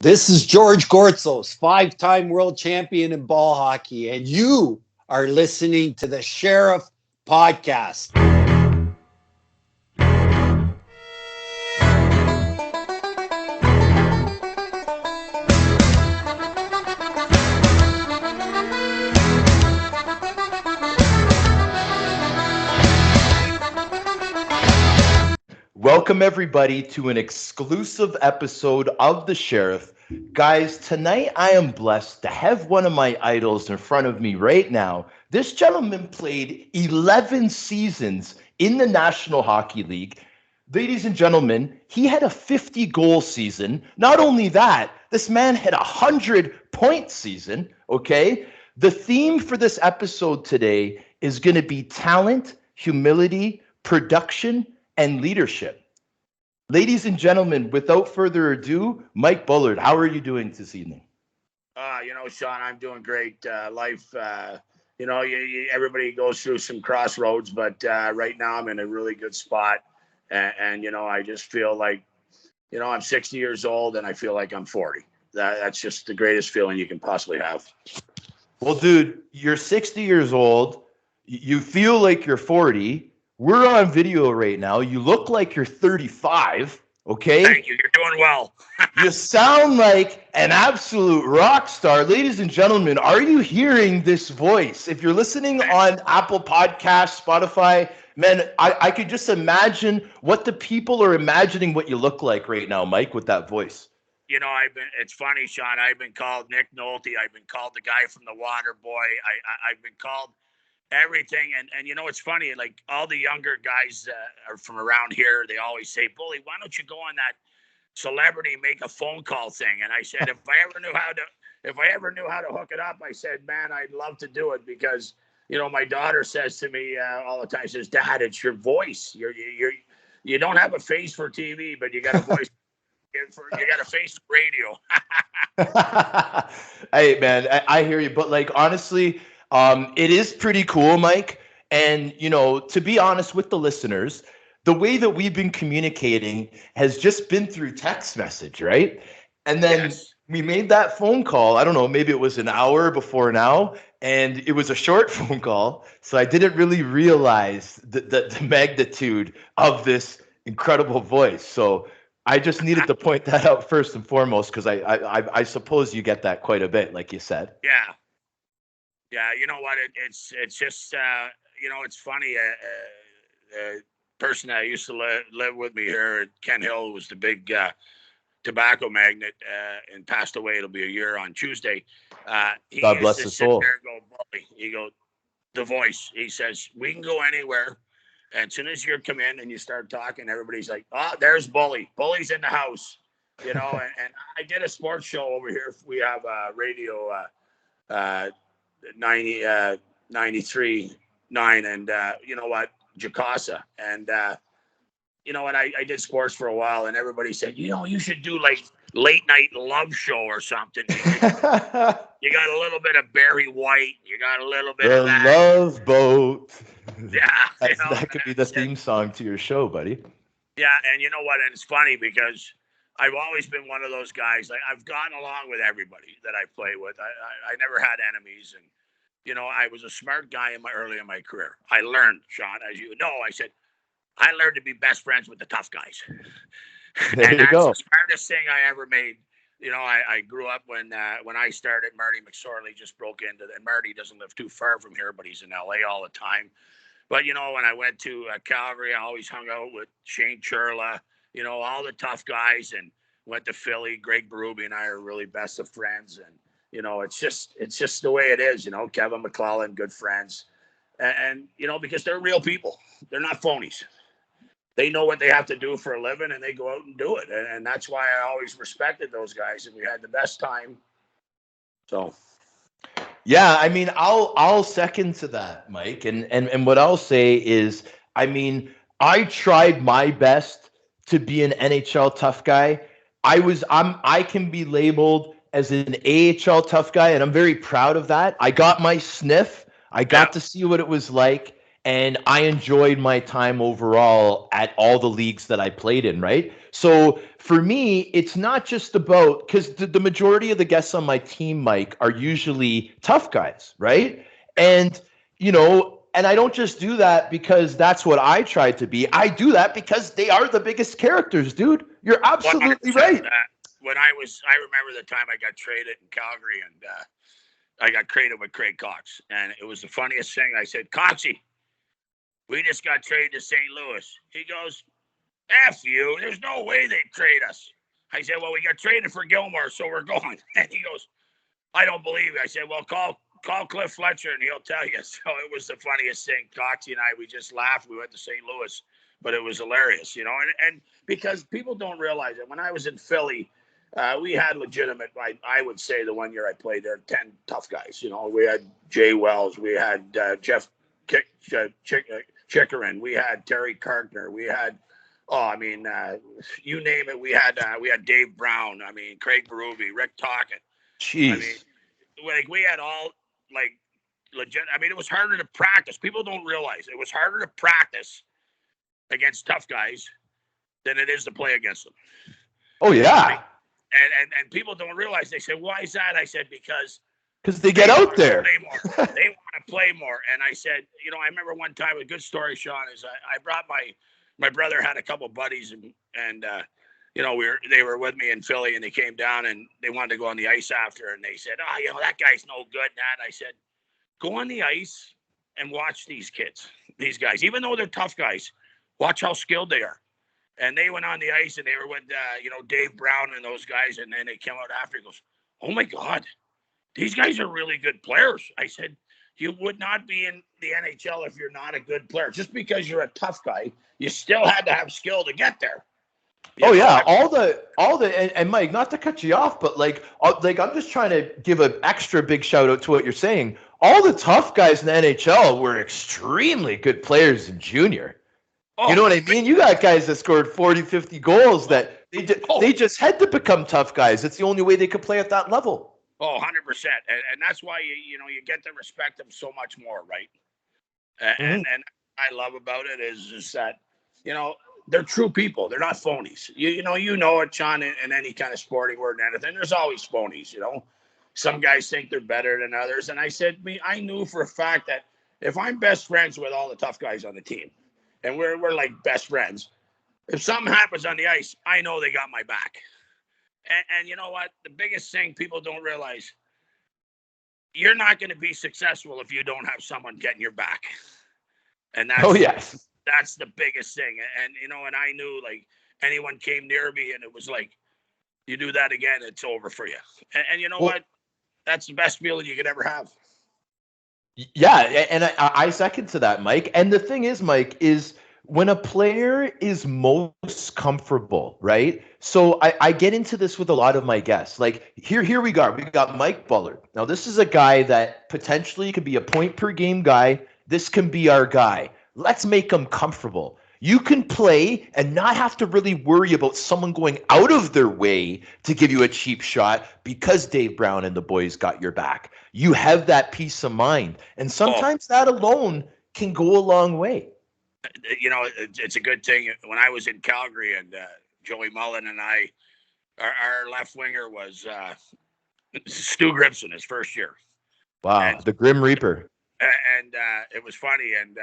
This is George Gortzos, five-time world champion in ball hockey, and you are listening to the Sheriff Podcast. Welcome, everybody, to an exclusive episode of The Sheriff. Guys, tonight I am blessed to have one of my idols in front of me right now. This gentleman played 11 seasons in the National Hockey League. Ladies and gentlemen, he had a 50-goal season. Not only that, this man had a 100-point season, okay? The theme for this episode today is going to be talent, humility, production, and leadership. Ladies and gentlemen, without further ado, Mike Bullard, how are you doing this evening? Sean, I'm doing great. Life, everybody goes through some crossroads, but right now I'm in a really good spot. And I just feel like, I'm 60 years old and I feel like I'm 40. That's just the greatest feeling you can possibly have. Well, dude, you're 60 years old. You feel like you're 40. We're on video right now. You look like you're 35, okay? Thank you. You're doing well. You sound like an absolute rock star. Ladies and gentlemen, are you hearing this voice? If you're listening on Apple Podcasts, Spotify, man, I could just imagine what the people are imagining what you look like right now, Mike, with that voice. It's funny, Sean. I've been called Nick Nolte. I've been called the guy from the Water Boy. I've been called everything. And it's funny, like all the younger guys are from around here, they always say, Bully, why don't you go on that celebrity make a phone call thing? And I said, if I ever knew how to hook it up, I said, man, I'd love to do it because, my daughter says to me all the time, says, Dad, it's your voice. You don't have a face for TV, but you got a voice. You got a face for radio. Hey, man, I hear you. But like, honestly, it is pretty cool, Mike. And, to be honest with the listeners, the way that we've been communicating has just been through text message, right? And then we made that phone call. I don't know, maybe it was an hour before now, and it was a short phone call. So I didn't really realize the magnitude of this incredible voice. So I just needed to point that out first and foremost, because I suppose you get that quite a bit, like you said. Yeah. Yeah, you know what? It's just it's funny. The person that used to live with me here at Kent Hill was the big tobacco magnate and passed away. It'll be a year on Tuesday. He God bless his soul. There and go, Bully. He goes, the voice. He says, we can go anywhere. And as soon as you come in and you start talking, everybody's like, oh, there's Bully. Bully's in the house. And I did a sports show over here. We have a radio 93.9 and you know what, Jacasa, and I did sports for a while, and everybody said, you should do like late night love show or something. You got a little bit of Barry White, you got a little bit of that. Love Boat. Yeah, that could be the theme song to your show, buddy. Yeah, and you know what, and it's funny because I've always been one of those guys. I've gotten along with everybody that I play with. I never had enemies, and I was a smart guy early in my career. I learned, Sean, as you know, I learned to be best friends with the tough guys. There and you go. That's the smartest thing I ever made. I grew up when I started. Marty McSorley just broke into, and Marty doesn't live too far from here, but he's in LA all the time. But when I went to Calgary, I always hung out with Shane Churla. All the tough guys, and went to Philly. Greg Berube and I are really best of friends. And, it's just the way it is, Kevin McClellan, good friends. And because they're real people. They're not phonies. They know what they have to do for a living, and they go out and do it. And that's why I always respected those guys, and we had the best time. So. Yeah, I mean, I'll second to that, Mike. And what I'll say is, I mean, I tried my best to be an NHL tough guy. I can be labeled as an AHL tough guy, and I'm very proud of that. I got my sniff. I got to see what it was like. and I enjoyed my time overall at all the leagues that I played in, right? So for me, it's not just about, because the majority of the guests on my team, Mike, are usually tough guys, right? And, and I don't just do that because that's what I tried to be. I do that because they are the biggest characters, dude. You're absolutely 100%. right. I remember the time I got traded in Calgary, and I got traded with Craig Cox, and it was the funniest thing. I said, Coxie, we just got traded to St. Louis. He goes, F you. There's no way they'd trade us. I said, well, we got traded for Gilmore, so we're going. And he goes, I don't believe it. I said, well, call Cliff Fletcher, and he'll tell you. So it was the funniest thing. Coxie and I, we just laughed. We went to St. Louis, but it was hilarious, and because people don't realize it. When I was in Philly, we had legitimate, I would say the one year I played there, 10 tough guys. We had Jay Wells. We had Jeff Chickerin. We had Terry Kartner. We had, you name it. We had Dave Brown. I mean, Craig Berube, Rick Tocchet. Jeez. I mean, we had all legit. I mean, it was harder to practice. People don't realize it was harder to practice against tough guys than it is to play against them. Oh yeah. And people don't realize. They say, why is that? I said, because they get out there. They want to play more. And I said, I remember one time, a good story, Sean, is I brought my brother had a couple buddies, and they were with me in Philly, and they came down and they wanted to go on the ice after, and they said, oh, that guy's no good. And I said, go on the ice and watch these kids, these guys, even though they're tough guys, watch how skilled they are. And they went on the ice, and they were with, Dave Brown and those guys. And then they came out after. He goes, oh, my God, these guys are really good players. I said, you would not be in the NHL if you're not a good player. Just because you're a tough guy, you still had to have skill to get there. Yeah. All the, and Mike, not to cut you off, but I'm just trying to give an extra big shout out to what you're saying. All the tough guys in the NHL were extremely good players in junior. You know what I mean? You got guys that scored 40, 50 goals that they just had to become tough guys. It's the only way they could play at that level. Oh, 100%. And that's why you get to respect them so much more, right? And I love about it is that, they're true people. They're not phonies. You know it, Sean, in any kind of sporting word and anything. There's always phonies, Some guys think they're better than others. And I said, I knew for a fact that if I'm best friends with all the tough guys on the team, and we're like best friends, if something happens on the ice, I know they got my back. And you know what? The biggest thing people don't realize, you're not going to be successful if you don't have someone getting your back. And that's the biggest thing. And and I knew, like, anyone came near me and it was like, you do that again, it's over for you. And you know what? That's the best feeling you could ever have. Yeah, and I second to that, Mike. And the thing is, Mike, is when a player is most comfortable, right? So I get into this with a lot of my guests. Like here we go. We got Mike Bullard. Now this is a guy that potentially could be a point per game guy. This can be our guy. Let's make him comfortable. You can play and not have to really worry about someone going out of their way to give you a cheap shot because Dave Brown and the boys got your back. You have that peace of mind. And sometimes that alone can go a long way. It's a good thing. When I was in Calgary and Joey Mullen and I, our left winger was Stu Grimson, his first year. Wow, and the Grim Reaper. And it was funny. And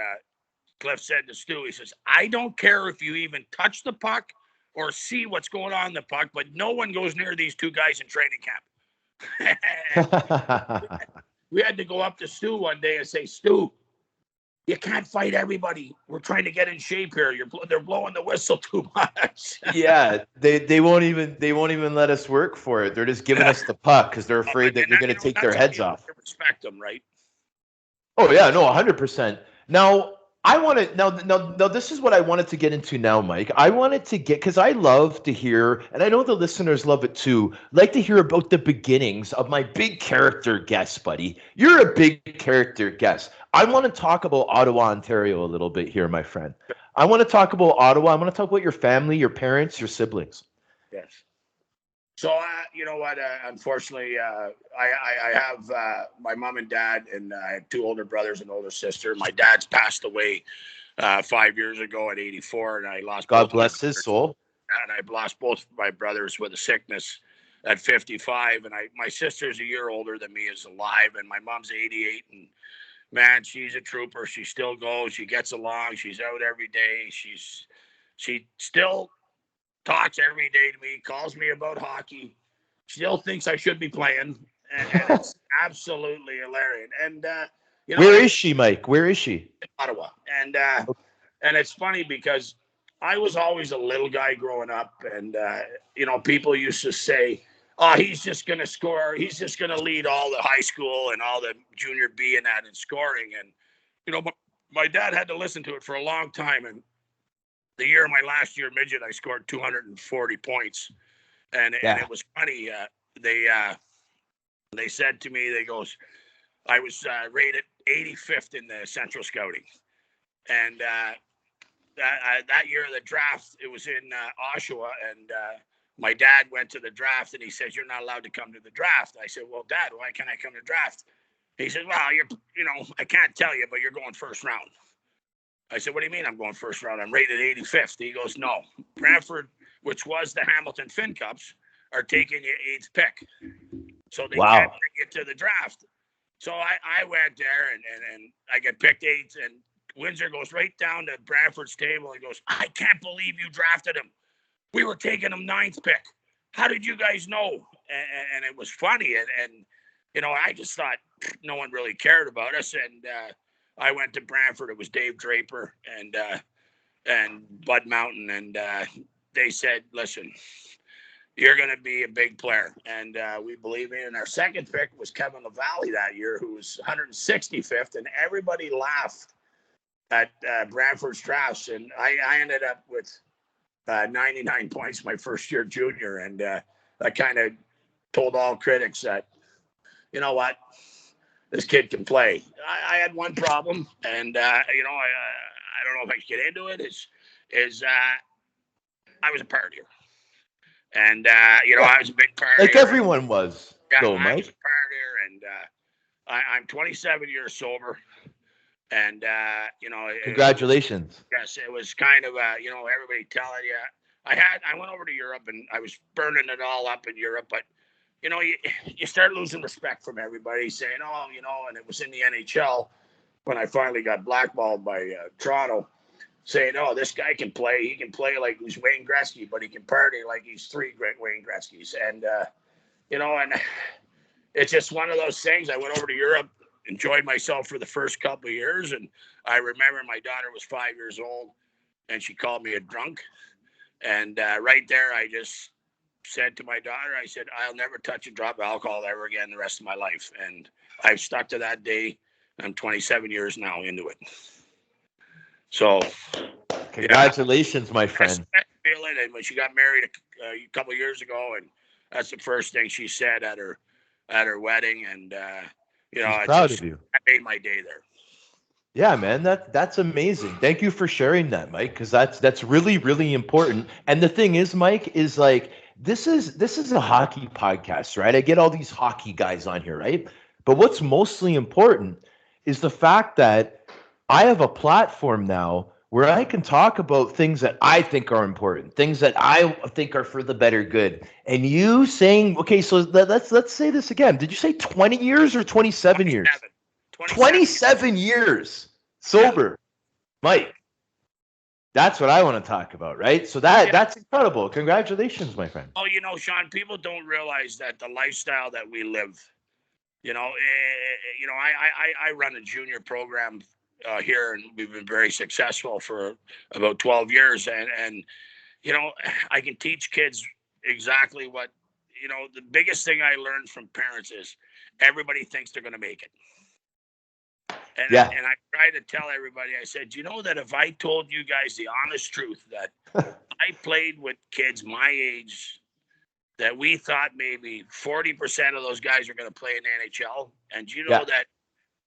Cliff said to Stu, he says, I don't care if you even touch the puck or see what's going on in the puck, but no one goes near these two guys in training camp. We had to go up to Stu one day and say, Stu, you can't fight everybody. We're trying to get in shape here. They're blowing the whistle too much. Yeah, they won't even let us work for it. They're just giving us the puck because they're afraid that you're going to take their heads off. Respect them, right? Oh yeah, no, 100%. Now I want to now this is what I wanted to get into now, Mike. I wanted to get, because I love to hear, and I know the listeners love it too, like to hear about the beginnings of my big character guest, buddy. You're a big character guest. I want to talk about Ottawa, Ontario a little bit here, my friend. I want to talk about Ottawa. I want to talk about your family, your parents, your siblings. Yes. So, you know what? Unfortunately, I have my mom and dad, and I have two older brothers and older sister. My dad's passed away 5 years ago at 84, and I lost God both my bless his brothers. soul. And I lost both my brothers with a sickness at 55. And my sister's a year older than me, is alive, and my mom's 88. And man, she's a trooper. She still goes. She gets along. She's out every day. She still talks every day to me, calls me about hockey, still thinks I should be playing, and it's absolutely hilarious. And Where is she, Mike? Where is she? in Ottawa, and it's funny because I was always a little guy growing up, and people used to say, "Oh, he's just going to score. He's just going to lead all the high school and all the junior B and that in scoring." And my dad had to listen to it for a long time, and the year of my last year midget, I scored 240 points, and it was funny. They said to me, they goes, I was rated 85th in the Central Scouting, and that year of the draft, it was in Oshawa, and my dad went to the draft, and he says, "You're not allowed to come to the draft." I said, "Well, Dad, why can't I come to draft?" He said, "Well, I can't tell you, but you're going first round." I said, "What do you mean I'm going first round? I'm rated 85th." He goes, "No, Brantford, which was the Hamilton Finn Cups, are taking you 8th pick. So they can't bring you to the draft." So I went there, and I get picked 8th, and Windsor goes right down to Brantford's table and goes, "I can't believe you drafted him. We were taking him 9th pick. How did you guys know?" And it was funny. And I just thought no one really cared about us. And I went to Brantford. It was Dave Draper and Bud Mountain. And they said, "Listen, you're going to be a big player." And we believe in it. And our second pick was Kevin LaValle that year, who was 165th. And everybody laughed at Brantford's drafts. And I ended up with 99 points my first year junior. And I kind of told all critics that, you know what, this kid can play. I had one problem, and I don't know if I should get into it. Is I was a partier, and I was a big partier. Like everyone was, though, I Mike. was a partier, and I'm 27 years sober, and Congratulations. Yes, it was kind of everybody telling you. I went over to Europe, and I was burning it all up in Europe, but you start losing respect from everybody, saying, "Oh, and it was in the NHL when I finally got blackballed by Toronto, saying, 'Oh, this guy can play. He can play like he's Wayne Gretzky, but he can party like he's 3 great Wayne Gretzky's.'" And and it's just one of those things. I went over to Europe, enjoyed myself for the first couple of years, and I remember my daughter was 5 years old, and she called me a drunk, and right there, I just said to my daughter, I said, "I'll never touch a drop of alcohol ever again the rest of my life." And I've stuck to that day. I'm 27 years now into it. So, congratulations, my friend. Feeling, and when she got married a couple of years ago, and that's the first thing she said at her wedding, and She's proud of you. I made my day there. Yeah, man, that's amazing. Thank you for sharing that, Mike, because that's really, really important. And the thing is, Mike, is like this is a hockey podcast, right? I get all these hockey guys on here, right? But what's mostly important is the fact that I have a platform now where I can talk about things that I think are important, things that I think are for the better good. And you saying, okay, so let's say this again. Did you say 20 years or 27 years? 27 years sober, Mike. That's what I want to talk about, right? So that's incredible. Congratulations, my friend. Oh, Sean, people don't realize that the lifestyle that we live. I run a junior program here, and we've been very successful for about 12 years, and I can teach kids exactly what. The biggest thing I learned from parents is everybody thinks they're going to make it. And I try to tell everybody, I said, that if I told you guys the honest truth, that I played with kids my age, that we thought maybe 40% of those guys are going to play in the NHL. And that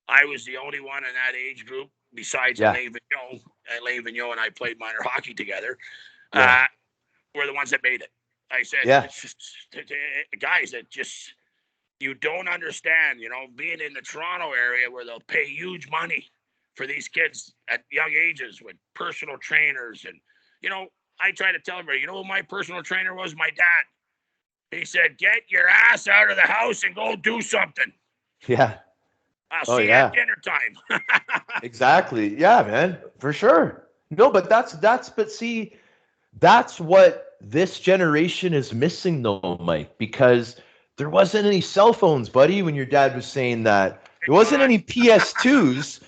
I was the only one in that age group besides Alain Vigneault. Alain Vigneault and I played minor hockey together. We're the ones that made it. I said, Yeah. it's just, guys, it just, you don't understand, being in the Toronto area where they'll pay huge money for these kids at young ages with personal trainers. And, I try to tell everybody, who my personal trainer was? My dad. He said, get your ass out of the house and go do something. Yeah. I'll Oh see you yeah. at dinner time. Exactly. Yeah, man. For sure. No, but but see, that's what this generation is missing though, Mike, because there wasn't any cell phones, buddy, when your dad was saying that. There wasn't any PS2s.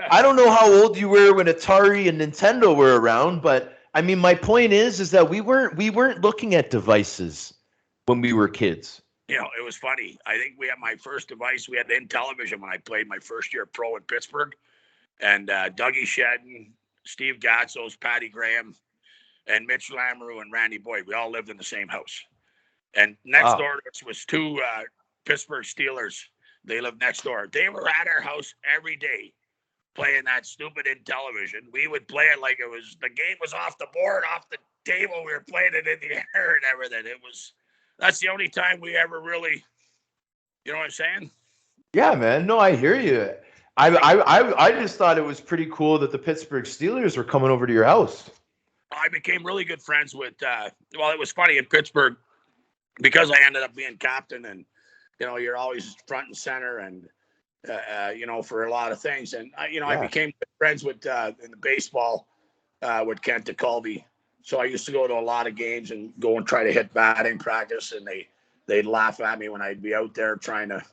I don't know how old you were when Atari and Nintendo were around, but I mean my point is that we weren't looking at devices when we were kids. It was funny. I think we had my first device. We had in television when I played my first year pro in Pittsburgh. And Dougie Shedden, Steve Gatzos, Patty Graham, and Mitch Lamoureux and Randy Boyd. We all lived in the same house. And next Wow. door to us was two Pittsburgh Steelers. They lived next door. They were at our house every day playing that stupid in television. We would play it like the game was off the board, off the table. We were playing it in the air and everything. That's the only time we ever really, you know what I'm saying? Yeah, man. No, I hear you. I just thought it was pretty cool that the Pittsburgh Steelers were coming over to your house. I became really good friends with, it was funny in Pittsburgh because I ended up being captain and, you're always front and center and, for a lot of things. And, I became friends with, in the baseball, with Kent DeColby. So I used to go to a lot of games and go and try to hit batting practice. And they'd laugh at me when I'd be out there trying to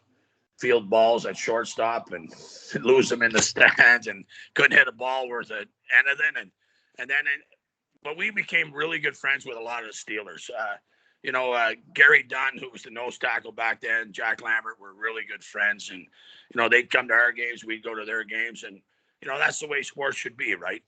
field balls at shortstop and lose them in the stands and couldn't hit a ball worth anything. But we became really good friends with a lot of the Steelers. Gary Dunn, who was the nose tackle back then, Jack Lambert were really good friends. And, they'd come to our games, we'd go to their games. And, that's the way sports should be, right?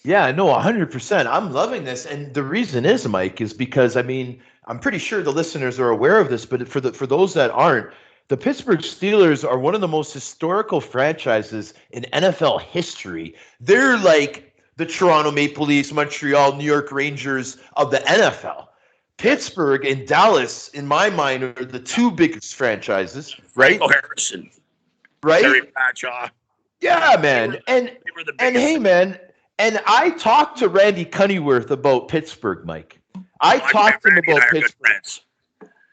Yeah, no, 100%. I'm loving this. And the reason is, Mike, is because, I mean, I'm pretty sure the listeners are aware of this, but for those that aren't, the Pittsburgh Steelers are one of the most historical franchises in NFL history. They're like the Toronto Maple Leafs, Montreal, New York Rangers of the NFL. Pittsburgh and Dallas, in my mind, are the two biggest franchises, right? Franco Harrison, Right? Terry Bradshaw. Yeah, man. They were the And biggest. hey, man, and I talked to Randy Cunneyworth about Pittsburgh, Mike. I talked to him about Pittsburgh.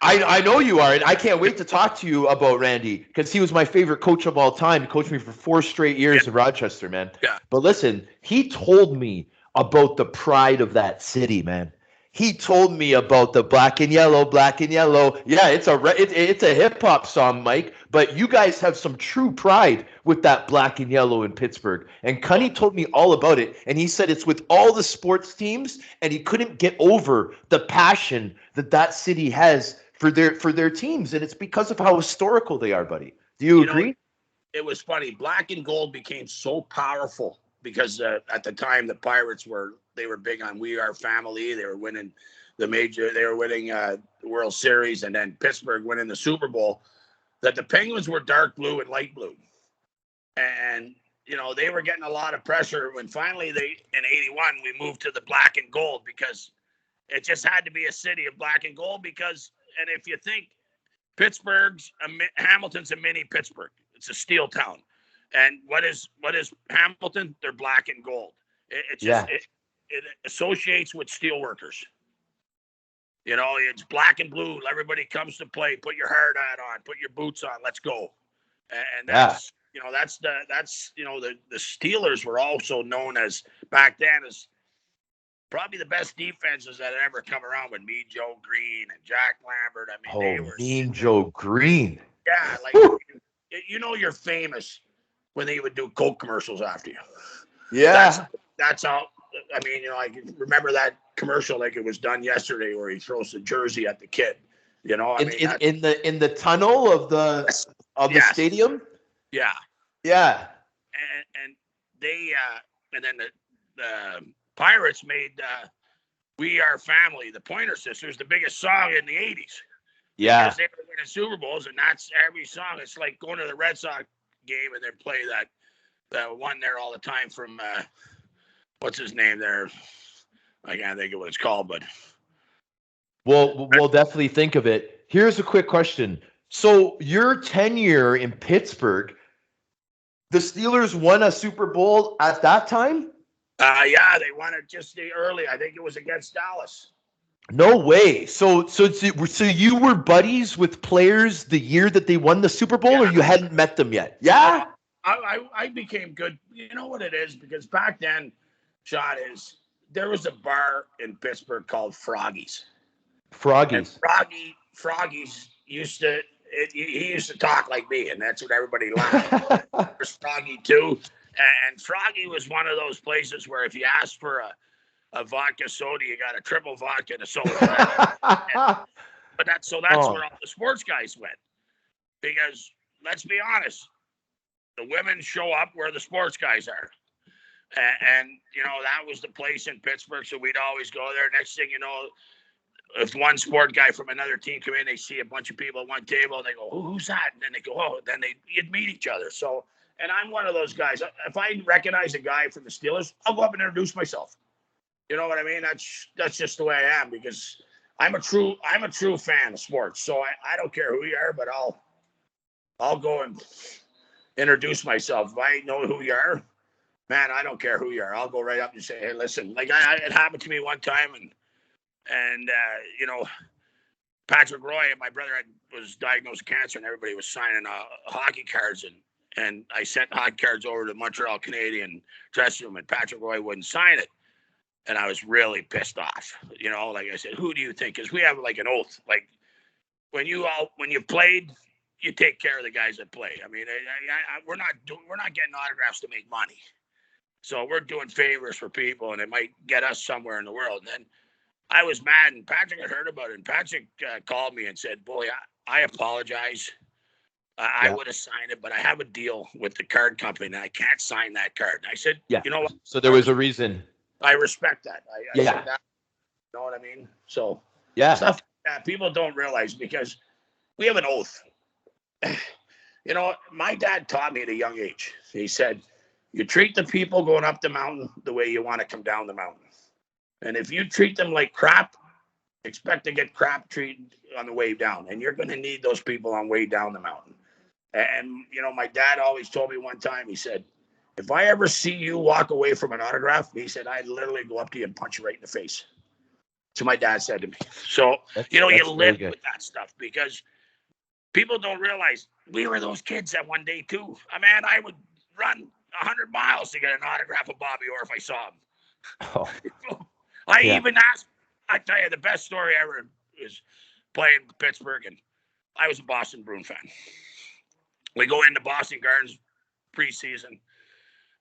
I know you are, and I can't wait to talk to you about Randy because he was my favorite coach of all time. He coached me for 4 straight years in Rochester, man. Yeah. But listen, he told me about the pride of that city, man. He told me about the black and yellow, black and yellow. Yeah, it's a hip hop song, Mike. But you guys have some true pride with that black and yellow in Pittsburgh. And Cunny told me all about it. And he said it's with all the sports teams, and he couldn't get over the passion that city has for their teams, and it's because of how historical they are, buddy. Do you agree? It was funny. Black and gold became so powerful because at the time the Pirates were big on We Are Family. They were winning they were winning the World Series, and then Pittsburgh winning the Super Bowl. That the Penguins were dark blue and light blue, and they were getting a lot of pressure when finally in '81 we moved to the black and gold because it just had to be a city of black and gold and if you think Hamilton's a mini Pittsburgh, it's a steel town. And what is Hamilton? They're black and gold. It associates with steel workers. It's black and blue. Everybody comes to play. Put your hard hat on. Put your boots on. Let's go. And that's the Steelers were also known as back then as probably the best defenses that had ever come around with Mean Joe Green and Jack Lambert. I mean, they were Mean Joe Green. Yeah, like you're famous when they would do Coke commercials after you. Yeah, that's how. I mean, I can remember that commercial like it was done yesterday, where he throws the jersey at the kid. In the tunnel of the stadium. Yeah. Yeah. And they and then the Pirates made "We Are Family," the Pointer Sisters, the biggest song in the '80s. Yeah. Because they were winning Super Bowls, and that's every song. It's like going to the Red Sox game and they play that one there all the time from what's his name there? I can't think of what it's called, but We'll definitely think of it. Here's a quick question. So your tenure in Pittsburgh, the Steelers won a Super Bowl at that time? Yeah, they won it just early. I think it was against Dallas. No way. So you were buddies with players the year that they won the Super Bowl, or you hadn't met them yet? Yeah. I became good. You know what it is? Because back then, Sean, there was a bar in Pittsburgh called Froggy's. And Froggy's used to he used to talk like me, and that's what everybody laughed. There's Froggy too, and Froggy was one of those places where if you asked for a vodka soda, you got a triple vodka and a soda. But that's where all the sports guys went, because let's be honest, the women show up where the sports guys are. And that was the place in Pittsburgh, so we'd always go there. Next thing you know, if one sport guy from another team come in, they see a bunch of people at one table, and they go, who's that? And then they go, oh, then you'd meet each other. So, and I'm one of those guys. If I recognize a guy from the Steelers, I'll go up and introduce myself. You know what I mean? That's just the way I am, because I'm a true fan of sports. So I don't care who you are, but I'll go and introduce myself. If I know who you are, man, I don't care who you are. I'll go right up and say, hey, listen, like it happened to me one time, and Patrick Roy, my brother, was diagnosed with cancer, and everybody was signing hockey cards, and I sent hockey cards over to the Montreal Canadian dressing room, and Patrick Roy wouldn't sign it, and I was really pissed off. Like I said, who do you think? Because we have like an oath, like when you've played, you take care of the guys that play. I mean, we're not getting autographs to make money, so we're doing favors for people, and it might get us somewhere in the world. And then I was mad, and Patrick had heard about it, and Patrick called me and said, "Boy, I apologize. I would have signed it, but I have a deal with the card company, and I can't sign that card." And I said, "You know what? So there was a reason." I respect that. I said that. You know what I mean? So stuff like that people don't realize, because we have an oath. My dad taught me at a young age. He said, "You treat the people going up the mountain the way you want to come down the mountain. And if you treat them like crap, expect to get crap treated on the way down. And you're going to need those people on way down the mountain." And, my dad always told me one time, he said, "If I ever see you walk away from an autograph," he said, "I'd literally go up to you and punch you right in the face." So my dad said to me. So, you live with that stuff, because people don't realize we were those kids that one day too. I would run 100 miles to get an autograph of Bobby Orr if I saw him. Oh. Even asked, I tell you, the best story ever is playing Pittsburgh, and I was a Boston Bruin fan. We go into Boston Gardens preseason,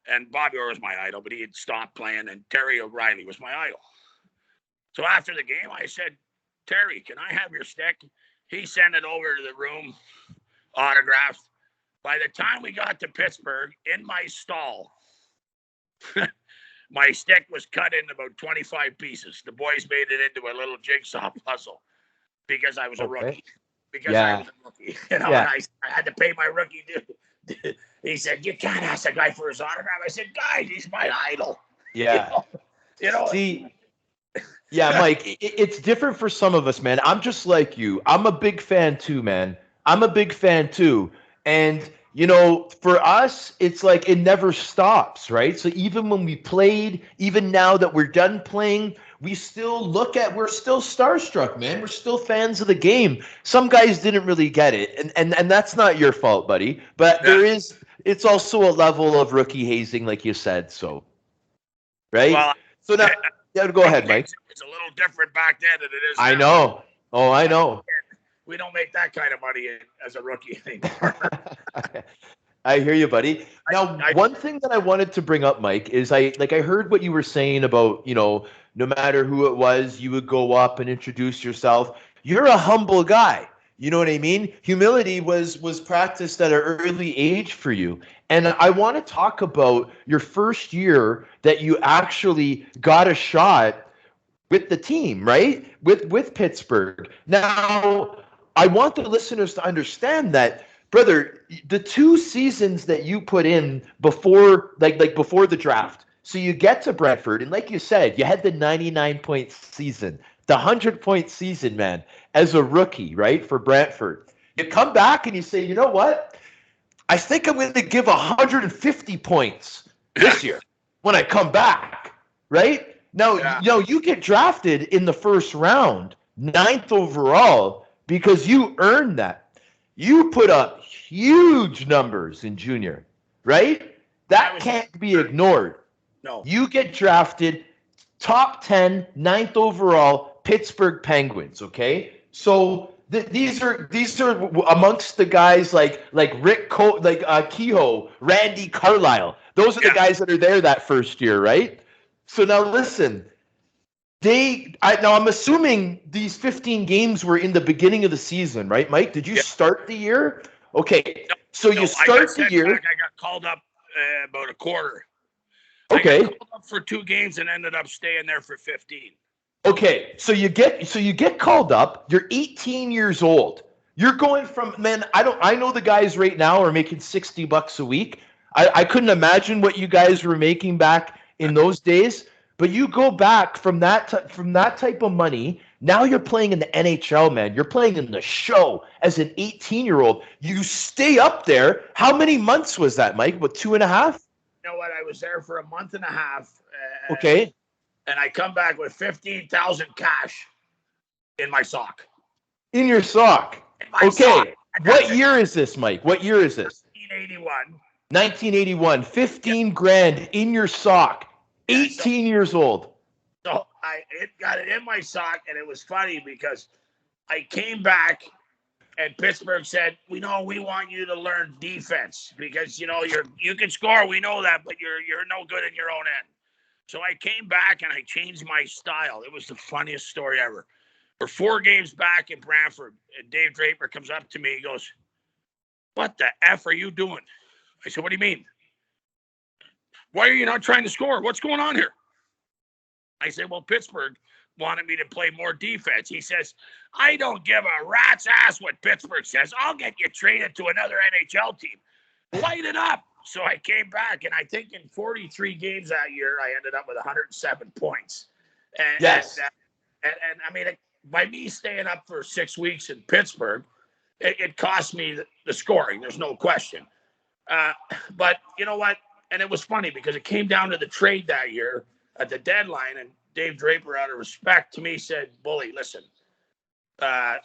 and Bobby Orr was my idol, but he had stopped playing, and Terry O'Reilly was my idol. So after the game, I said, "Terry, can I have your stick?" He sent it over to the room, autographed. By the time we got to Pittsburgh, in my stall, my stick was cut into about 25 pieces. The boys made it into a little jigsaw puzzle, because I was a rookie. I was a rookie. And I had to pay my rookie due. He said, "You can't ask a guy for his autograph." I said, "Guys, he's my idol." Yeah. See, Mike, it's different for some of us, man. I'm just like you. I'm a big fan too, man. I'm a big fan too. And for us, it's like it never stops, right? So even when we played, even now that we're done playing, we're still starstruck, man. We're still fans of the game. Some guys didn't really get it, and that's not your fault, buddy. But it's also a level of rookie hazing, like you said. So, right? Well, so now, go ahead, Mike. It's a little different back then than it is now. I know. Oh, I know. We don't make that kind of money as a rookie anymore. I hear you, buddy. Now, one thing that I wanted to bring up, Mike, is I heard what you were saying about, no matter who it was, you would go up and introduce yourself. You're a humble guy. You know what I mean? Humility was practiced at an early age for you. And I want to talk about your first year that you actually got a shot with the team, right? With Pittsburgh. Now, I want the listeners to understand that, brother, the 2 seasons that you put in before, before the draft. So you get to Brentford, and like you said, you had the 99-point season. the 100-point season, man, as a rookie, right, for Brantford. You come back and you say, you know what? I think I'm going to give 150 points this year when I come back, right? Now, you get drafted in the first round, 9th overall, because you earned that. You put up huge numbers in junior, right? That can't be ignored. No. You get drafted top 10, 9th overall, Pittsburgh Penguins, okay? So these are amongst the guys like Kehoe, Randy Carlisle. Those are the guys that are there that first year, right? So now listen, now I'm assuming these 15 games were in the beginning of the season, right, Mike? Did you start the year? Okay, so you start the year. I got called up about a quarter. Okay. I got called up for 2 games and ended up staying there for 15. Okay, so you get called up. You're 18 years old. You're going from, man, I know the guys right now are making $60 a week. I couldn't imagine what you guys were making back in those days. But you go back from that type of money. Now you're playing in the NHL, man. You're playing in the show as an 18-year-old. You stay up there. How many months was that, Mike? What, 2.5? You know what? I was there for a month and a half. Okay. And I come back with 15,000 cash in my sock. In your sock. Okay. Sock. What year is this, Mike? What year is this? 1981. 1981. 15 grand in your sock. 18 years old. So I got it in my sock, and it was funny because I came back and Pittsburgh said, we want you to learn defense because you can score, we know that, but you're no good in your own end. So I came back and I changed my style. It was the funniest story ever. We're 4 games back in Brantford, and Dave Draper comes up to me. He goes, "What the F are you doing?" I said, "What do you mean? Why are you not trying to score? What's going on here?" I said, "Well, Pittsburgh wanted me to play more defense." He says, "I don't give a rat's ass what Pittsburgh says. I'll get you traded to another NHL team. Light it up." So I came back, and I think in 43 games that year, I ended up with 107 points. And, yes. And I mean, by me staying up for 6 weeks in Pittsburgh, it cost me the scoring. There's no question. But you know what? And it was funny because it came down to the trade that year at the deadline, and Dave Draper, out of respect to me, said, "Bully, listen,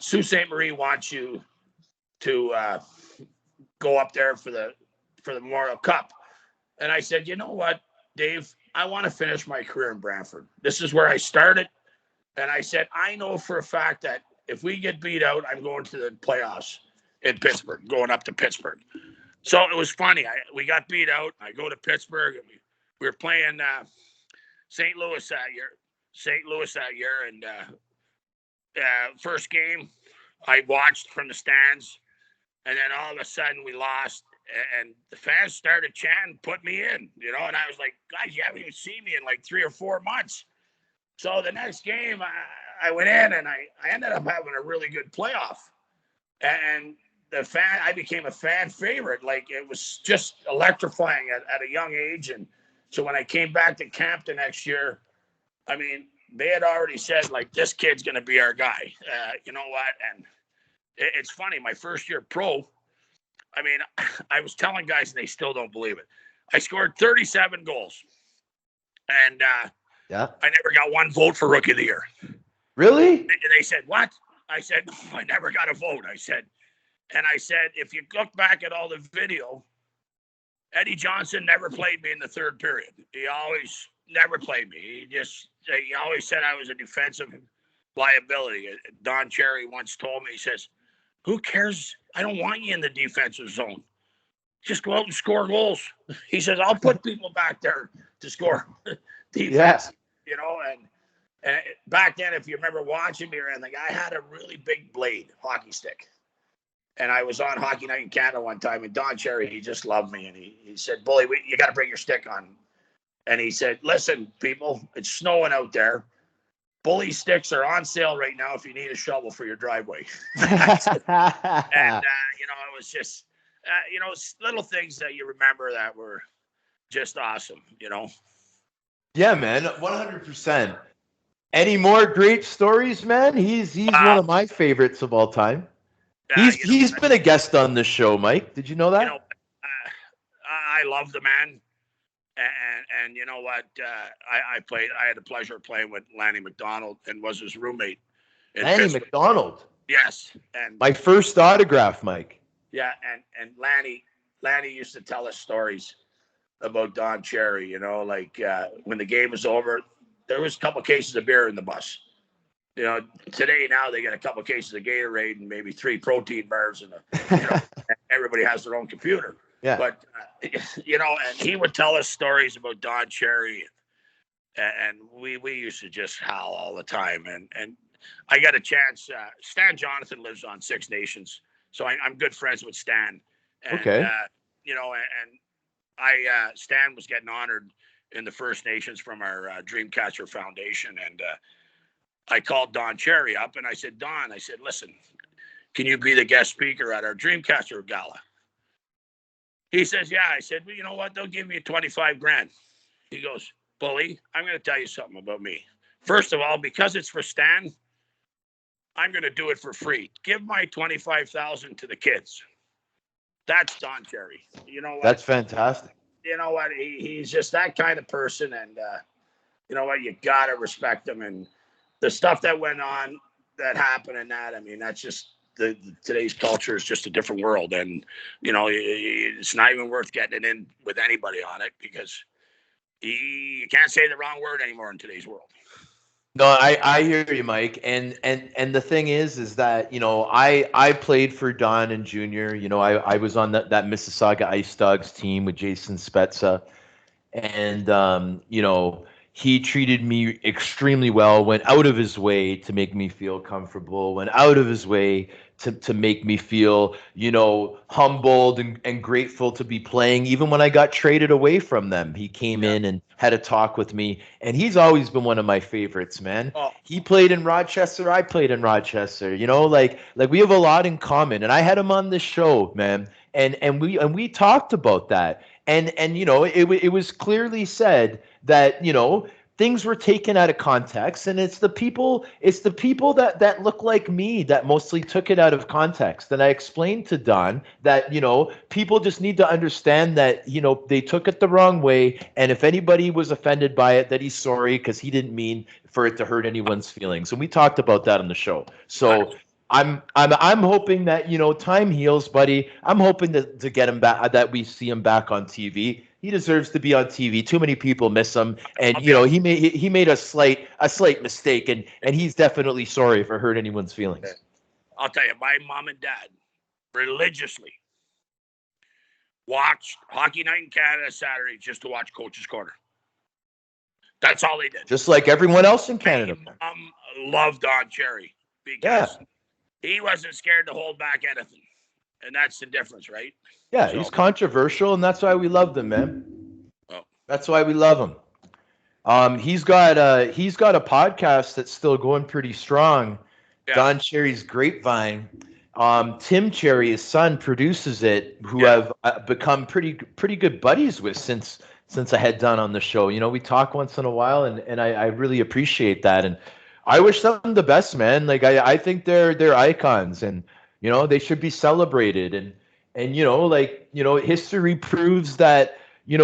Sault Ste. Marie wants you to go up there for the Memorial Cup." And I said, "You know what, Dave? I want to finish my career in Brantford. This is where I started." And I said, "I know for a fact that if we get beat out, I'm going to the playoffs in Pittsburgh, going up to Pittsburgh." So it was funny. We got beat out. I go to Pittsburgh, and we were playing St. Louis that year. And first game, I watched from the stands. And then all of a sudden we lost. And the fans started chanting, "Put me in," and I was like, "Guys, you haven't even seen me in like 3 or 4 months." So the next game, I went in and I ended up having a really good playoff. And I became a fan favorite. Like, it was just electrifying at a young age. And so when I came back to camp the next year, I mean, they had already said, like, this kid's going to be our guy. You know what? And it's funny, my first year pro, I mean, I was telling guys and they still don't believe it. I scored 37 goals. And I never got one vote for Rookie of the Year. Really? And they said, "What?" I said, "No, I never got a vote." I said, if you look back at all the video, Eddie Johnson never played me in the third period. He always never played me. He always said I was a defensive liability. Don Cherry once told me, he says, "Who cares? I don't want you in the defensive zone. Just go out and score goals." He says, "I'll put people back there to score defense." Yeah. And back then, if you remember watching me or anything, I had a really big blade hockey stick. And I was on Hockey Night in Canada one time, and Don Cherry, he just loved me. And he said, "Bully, you got to bring your stick on." And he said, "Listen, people, it's snowing out there. Bully sticks are on sale right now if you need a shovel for your driveway." And, it was just, little things that you remember that were just awesome, Yeah, man, 100%. Any more great stories, man? He's one Wow. of my favorites of all time. Yeah, He's been a guest on the show, Mike. Did you know you know, that? I love the man, and you know what? I played. I had the pleasure of playing with Lanny McDonald and was his roommate in Lanny Pittsburgh. McDonald. Yes, and My first autograph, Mike. yeah, and Lanny used to tell us stories about Don Cherry. You know, like when the game was over, there was a couple cases of beer in the bus. You know, today now they get a couple cases of Gatorade and maybe 3 protein bars, and everybody has their own computer. Yeah. But and he would tell us stories about Don Cherry, and we used to just howl all the time. And I got a chance. Stan Jonathan lives on Six Nations, so I'm good friends with Stan. And Okay. and I Stan was getting honored in the First Nations from our Dreamcatcher Foundation, and I called Don Cherry up and I said, Don, I said, listen, can you be the guest speaker at our Dreamcatcher Gala? He says, yeah. I said, well, you know what? They'll give me 25 grand. He goes, Bully, I'm going to tell you something about me. First of all, because it's for Stan, I'm going to do it for free. Give my 25,000 to the kids. That's Don Cherry. You know what? That's fantastic. You know what? He's just that kind of person. And you know what? You got to respect him. And the stuff that went on, that happened and that, I mean, that's just today's culture is just a different world. And, it's not even worth getting it in with anybody on it because you can't say the wrong word anymore in today's world. No, I hear you, Mike. And the thing is that, I played for Don and Junior. I was on that Mississauga Ice Dogs team with Jason Spezza. And he treated me extremely well, went out of his way to make me feel comfortable, went out of his way to make me feel, humbled and grateful to be playing. Even when I got traded away from them, he came in and had a talk with me. And he's always been one of my favorites, man. Oh. He played in Rochester. I played in Rochester. Like we have a lot in common. And I had him on this show, man. And we talked about that. And it was clearly said that things were taken out of context, and it's the people that look like me that mostly took it out of context. And I explained to Don that people just need to understand that they took it the wrong way, and if anybody was offended by it, that he's sorry because he didn't mean for it to hurt anyone's feelings. And we talked about that on the show. So I'm hoping that time heals, buddy. I'm hoping to get him back, that we see him back on TV. He deserves to be on TV. Too many people miss him, and he made a slight mistake, and he's definitely sorry if it hurt anyone's feelings. I'll tell you, my mom and dad religiously watched Hockey Night in Canada Saturday just to watch Coach's Corner. That's all they did. Just like everyone else in Canada. My mom loved Don Cherry because he wasn't scared to hold back anything. And that's the difference, right? Yeah, he's controversial, and that's why we love him, man. Oh. That's why we love him. He's got a podcast that's still going pretty strong. Yeah. Don Cherry's Grapevine. Tim Cherry, his son, produces it, who I've become pretty good buddies with since I had Don on the show. We talk once in a while, and I really appreciate that. And I wish them the best, man. Like I think they're icons, and they should be celebrated. And history proves that he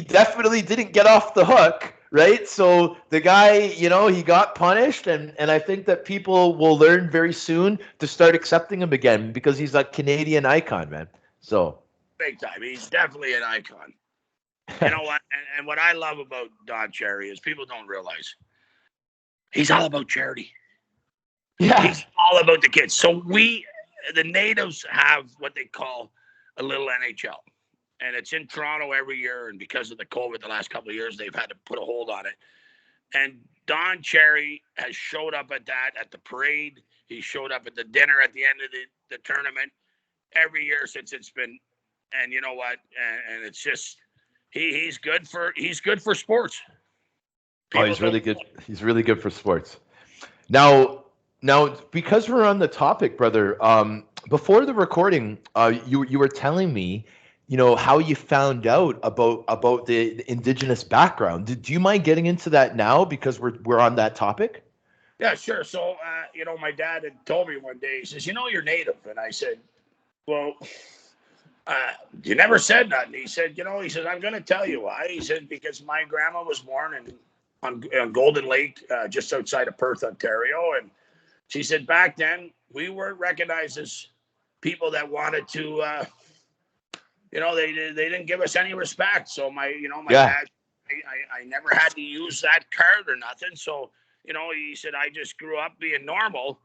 definitely didn't get off the hook, right? So the guy, he got punished, and I think that people will learn very soon to start accepting him again because he's a Canadian icon, man. So big time, he's definitely an icon. You know what? And what I love about Don Cherry is people don't realize. He's all about charity. Yeah. He's all about the kids. So the natives have what they call a little NHL. And it's in Toronto every year. And because of the COVID the last couple of years, they've had to put a hold on it. And Don Cherry has showed up at the parade. He showed up at the dinner at the end of the tournament every year since it's been. And you know what? And it's just he's good for sports. He's really good. He's really good for sports. Now, because we're on the topic, brother, before the recording, you were telling me, how you found out about the indigenous background. Do you mind getting into that now because we're on that topic? Yeah, sure. So, my dad had told me one day, he says, you're native. And I said, well, you never said nothing. He said, he says, I'm going to tell you why. He said, because my grandma was born on Golden Lake, just outside of Perth, Ontario. And she said, back then, we weren't recognized as people that wanted to, they didn't give us any respect. So my Yeah. dad, I never had to use that card or nothing. So, he said, I just grew up being normal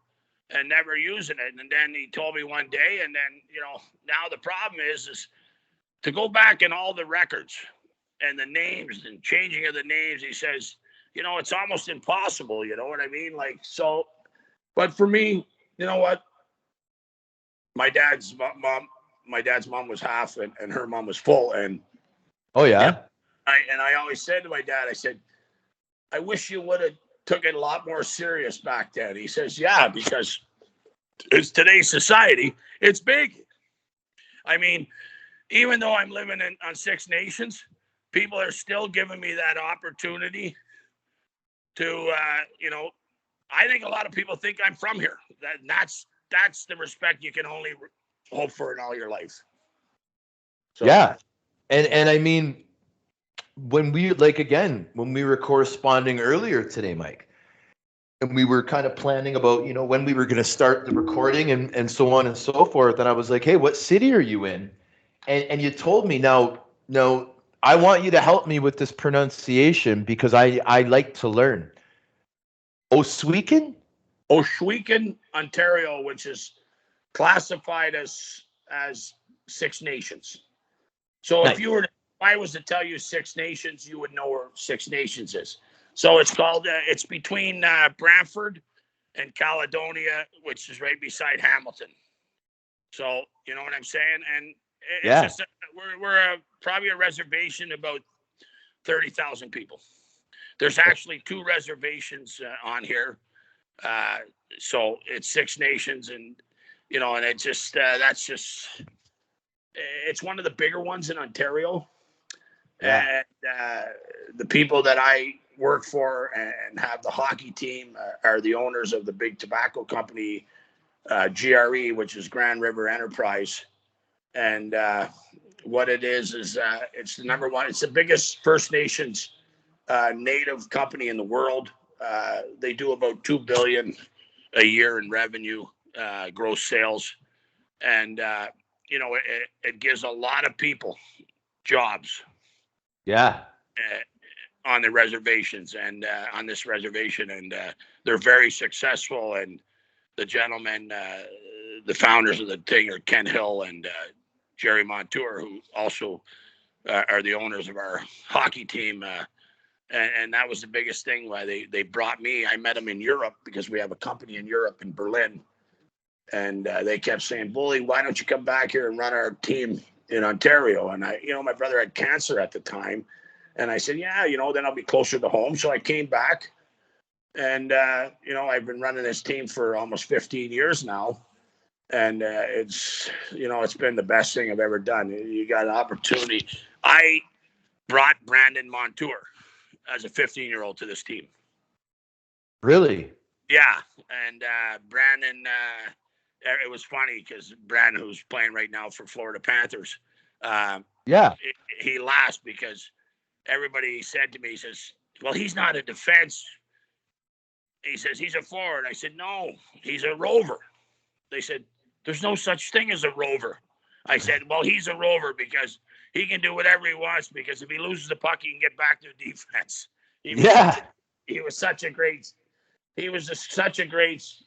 and never using it. And then he told me one day, and then, now the problem is to go back in all the records and the names and changing of the names. He says, it's almost impossible. You know what I mean? Like, so, but for me, you know what? My dad's mom was half and her mom was full. And Oh yeah. I always said to my dad, I said, I wish you would have took it a lot more serious back then. He says, yeah, because it's today's society. It's big. I mean, even though I'm living on Six Nations, people are still giving me that opportunity to, I think a lot of people think I'm from here. That's the respect you can only hope for in all your life. So, yeah. And I mean, when we were corresponding earlier today, Mike, and we were kind of planning about, when we were going to start the recording and so on and so forth. And I was like, hey, what city are you in? And you told me now, no, I want you to help me with this pronunciation because I like to learn. Oswegan? Ohsweken, Ontario, which is classified as Six Nations. So Nice. if I was to tell you Six Nations, you would know where Six Nations is. So it's called, it's between Brantford and Caledonia, which is right beside Hamilton. So, you know what I'm saying? And it's just, we're probably a reservation about 30,000 people. There's actually 2 reservations on here. So it's Six Nations and it just, it's one of the bigger ones in Ontario. Yeah. And the people that I work for and have the hockey team are the owners of the big tobacco company, GRE, which is Grand River Enterprise. And what it is it's the number one. It's the biggest First Nations native company in the world. They do about $2 billion a year in revenue, gross sales, and it gives a lot of people jobs. Yeah. On the reservations and on this reservation, and they're very successful. And the gentlemen, the founders of the thing are Ken Hill and Jerry Montour, who also are the owners of our hockey team. And that was the biggest thing why they brought me. I met them in Europe because we have a company in Europe in Berlin. And they kept saying, Bully, why don't you come back here and run our team in Ontario? And my brother had cancer at the time. And I said, yeah, then I'll be closer to home. So I came back and, I've been running this team for almost 15 years now. And it's been the best thing I've ever done. You got an opportunity. I brought Brandon Montour as a 15-year-old to this team. Really? Yeah. And Brandon, it was funny because Brandon, who's playing right now for Florida Panthers, he laughed because everybody said to me, he says, well, he's not a defense. He says, he's a forward. I said, no, he's a rover. They said, there's no such thing as a rover. I said, well, he's a rover because he can do whatever he wants, because if he loses the puck, he can get back to the defense. He was such a great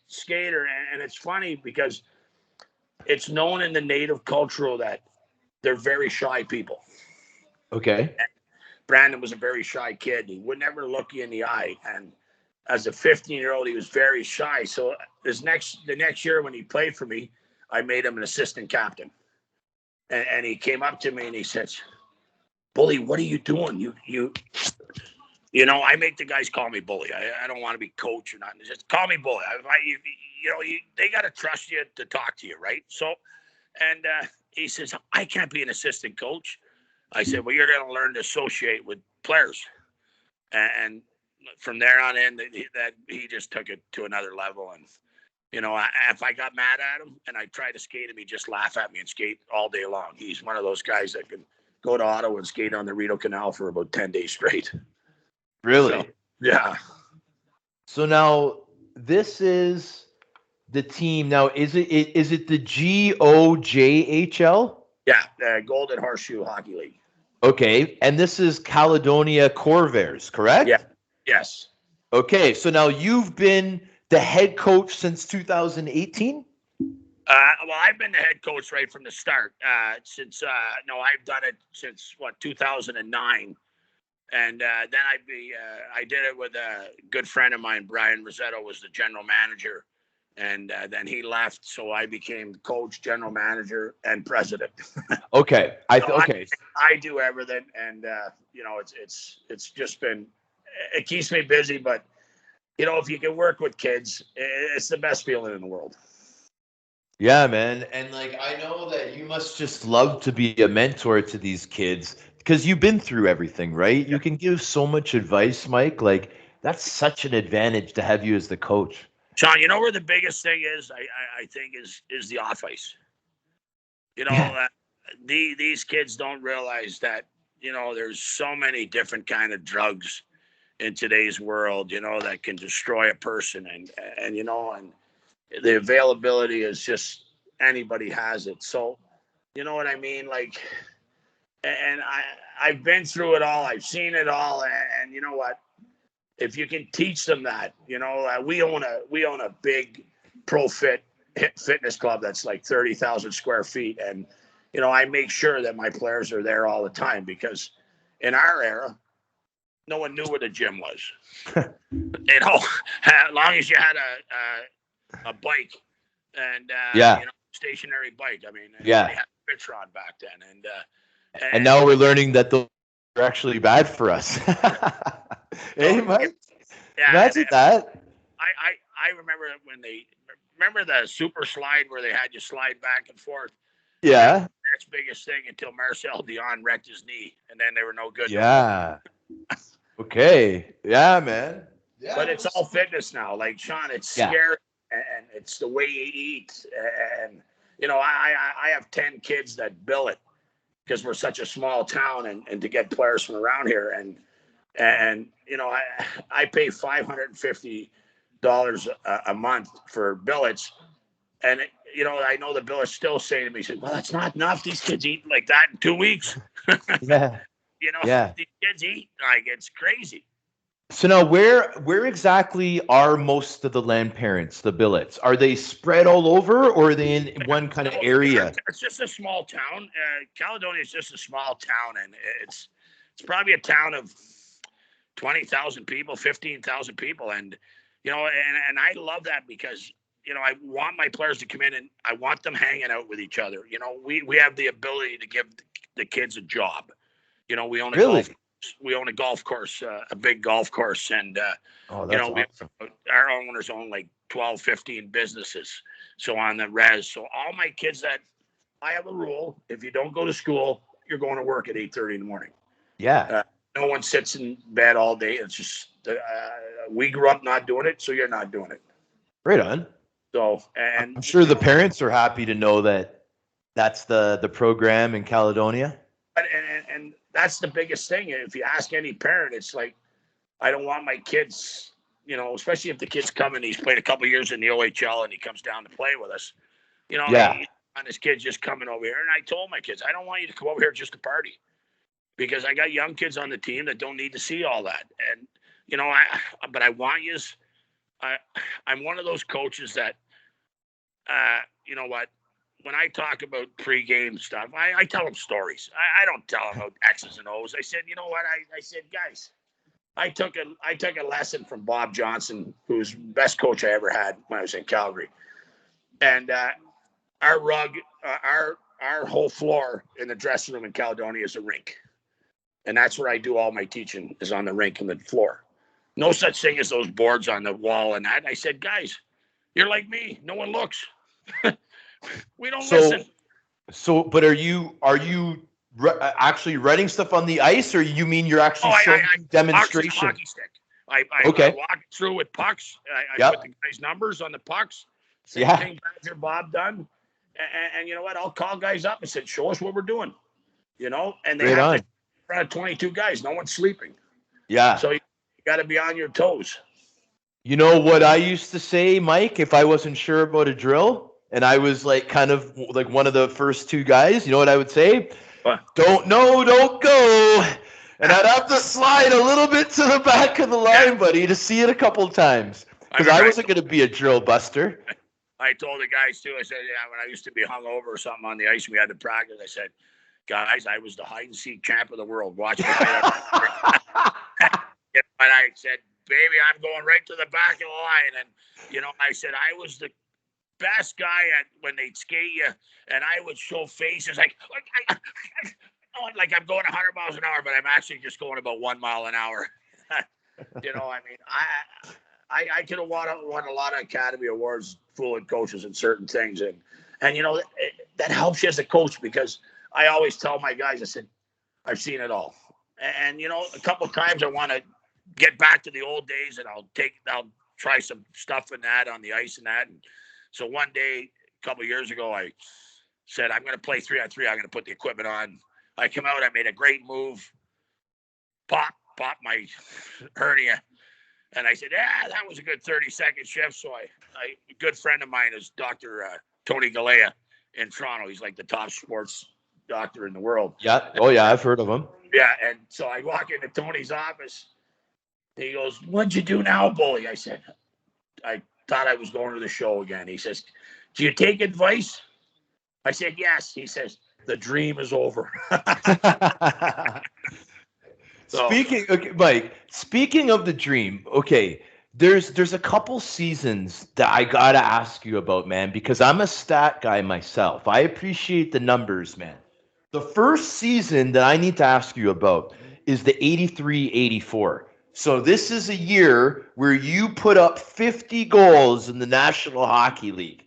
skater. And it's funny because it's known in the native culture that they're very shy people. Okay. And Brandon was a very shy kid. He would never look you in the eye. And as a 15-year-old, he was very shy. So the next year when he played for me, I made him an assistant captain. And he came up to me and he said, Bully, what are you doing? I make the guys call me Bully. I don't want to be coach or nothing. Just call me Bully. They got to trust you to talk to you, right? So And he says, I can't be an assistant coach. I said, well, you're going to learn to associate with players. And from there on in, that he just took it to another level. And, if I got mad at him and I tried to skate him, he'd just laugh at me and skate all day long. He's one of those guys that can go to Ottawa and skate on the Rideau Canal for about 10 days straight. Really? So, yeah. So now this is the team. Now, is it the GOJHL? Yeah, Golden Horseshoe Hockey League. Okay, and this is Caledonia Corvairs, correct? Yeah. Yes. Okay, so now you've been the head coach since 2018? Well, I've been the head coach right from the start. I've done it since 2009, and then I did it with a good friend of mine, Brian Rossetto, was the general manager, and then he left, so I became coach, general manager, and president. Okay, I do everything, and it's just been, it keeps me busy, but if you can work with kids, it's the best feeling in the world. Yeah, man. And I know that you must just love to be a mentor to these kids because you've been through everything, right? You can give so much advice, Mike. That's such an advantage to have you as the coach. Sean, where the biggest thing is, I think is the off ice. These kids don't realize that, there's so many different kind of drugs in today's world, that can destroy a person. And the availability is just anybody has it. So, you know what I mean? And I've been through it all. I've seen it all. And you know what? If you can teach them that, we own a big pro fitness club that's like 30,000 square feet. And, I make sure that my players are there all the time because in our era, no one knew where the gym was. As long as you had a bike and stationary bike. I mean, they had a Fitron back then, and now we're learning that those are actually bad for us. Hey, Mike, imagine that. I remember when remember the super slide where they had you slide back and forth. Yeah, next biggest thing until Marcel Dion wrecked his knee, and then they were no good. Yeah. Okay. Yeah, man. Yeah, but it's all fitness now. Like Sean, it's scary, and it's the way you eat. And I have 10 kids that bill it because we're such a small town, and to get players from around here, and I pay $550 a month for billets, and I know the billets still say to me, "said Well, that's not enough. These kids eat like that in 2 weeks." Yeah. These kids eat like it's crazy. So now, where exactly are most of the land parents, the billets? Are they spread all over, or are they in one kind of area? It's just a small town. Caledonia is just a small town, and it's probably a town of 20,000 people, 15,000 people, and and I love that because I want my players to come in and I want them hanging out with each other. We have the ability to give the kids a job. We own a golf course, a big golf course, and awesome. Our owners own like 12, 15 businesses. So on the res, so all my kids that I have a rule: if you don't go to school, you're going to work at 8:30 in the morning. Yeah. No one sits in bed all day. It's just we grew up not doing it, so you're not doing it. Right on. So, and I'm sure the parents are happy to know that that's the program in Caledonia. And that's the biggest thing. If you ask any parent, it's like, I don't want my kids, especially if the kid's coming, he's played a couple of years in the OHL and he comes down to play with us. And his kid's just coming over here. And I told my kids, I don't want you to come over here just to party, because I got young kids on the team that don't need to see all that. And, but I want you, I'm one of those coaches that, when I talk about pregame stuff, I tell them stories. I don't tell them about X's and O's. I said, I said, guys, I took a lesson from Bob Johnson, who's the best coach I ever had when I was in Calgary. And our rug, our whole floor in the dressing room in Caledonia is a rink. And that's where I do all my teaching, is on the rink and the floor. No such thing as those boards on the wall and that. And I said, guys, you're like me. No one looks. We don't listen. So, but actually writing stuff on the ice, or you mean you're actually showing I demonstration? hockey stick. I Okay. walk through with pucks. I Yep. put the guys' numbers on the pucks. Same Yeah. thing Badger Bob done. And you know what? I'll call guys up and said, show us what we're doing. And they Right have on. to run 22 guys. No one's sleeping. Yeah. So you got to be on your toes. You know what I used to say, Mike, if I wasn't sure about a drill and I was like kind of like one of the first two guys, you know what I would say? What? Don't know, don't go. And I'd have to slide a little bit to the back of the line, buddy, to see it a couple times. Because I wasn't going to be a drill buster. I told the guys too, I said, when I used to be hungover or something on the ice, we had to practice. I said, guys, I was the hide and seek champ of the world. Watch me. And I said, baby, I'm going right to the back of the line. And, I said, I was the best guy at when they'd skate you, and I would show faces like I'm going 100 miles an hour, but I'm actually just going about 1 mile an hour. I could have won a lot of Academy Awards fooling coaches in certain things. And that helps you as a coach, because I always tell my guys, I said, I've seen it all. And, a couple of times I want to get back to the old days, and I'll try some stuff in that on the ice and that. And so one day, a couple of years ago, I said, I'm going to play 3-on-3. I'm going to put the equipment on. I come out, I made a great move, pop my hernia. And I said, that was a good 30-second shift. So a good friend of mine is Dr. Tony Galea in Toronto. He's like the top sports doctor in the world. Yeah. Oh, yeah. I've heard of him. Yeah. And so I walk into Tony's office. He goes, what'd you do now, Bully? I said, I thought I was going to the show again. He says, do you take advice? I said, yes. He says, the dream is over. Mike, speaking of the dream, okay, there's a couple seasons that I gotta ask you about, man, because I'm a stat guy myself. I appreciate the numbers, man. The first season that I need to ask you about is the 83-84. So this is a year where you put up 50 goals in the National Hockey League.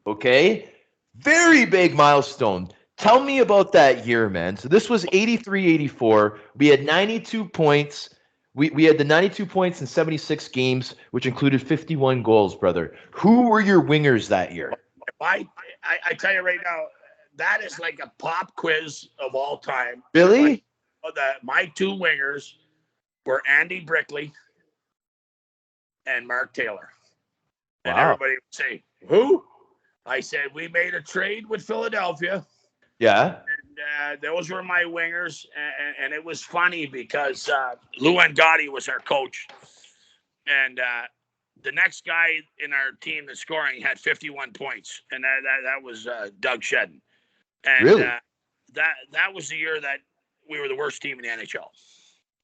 Okay? Very big milestone. Tell me about that year, man. So this was 83-84. We had 92 points. We had the 92 points in 76 games, which included 51 goals, brother. Who were your wingers that year? I tell you right now, that is like a pop quiz of all time. Really? My two wingers were Andy Brickley and Mark Taylor. And everybody would say, who? I said, we made a trade with Philadelphia. Yeah. And those were my wingers. And it was funny because Lou Angotti was our coach. And the next guy in our team that's scoring had 51 points. And that was Doug Shedden. And really? That was the year that we were the worst team in the NHL.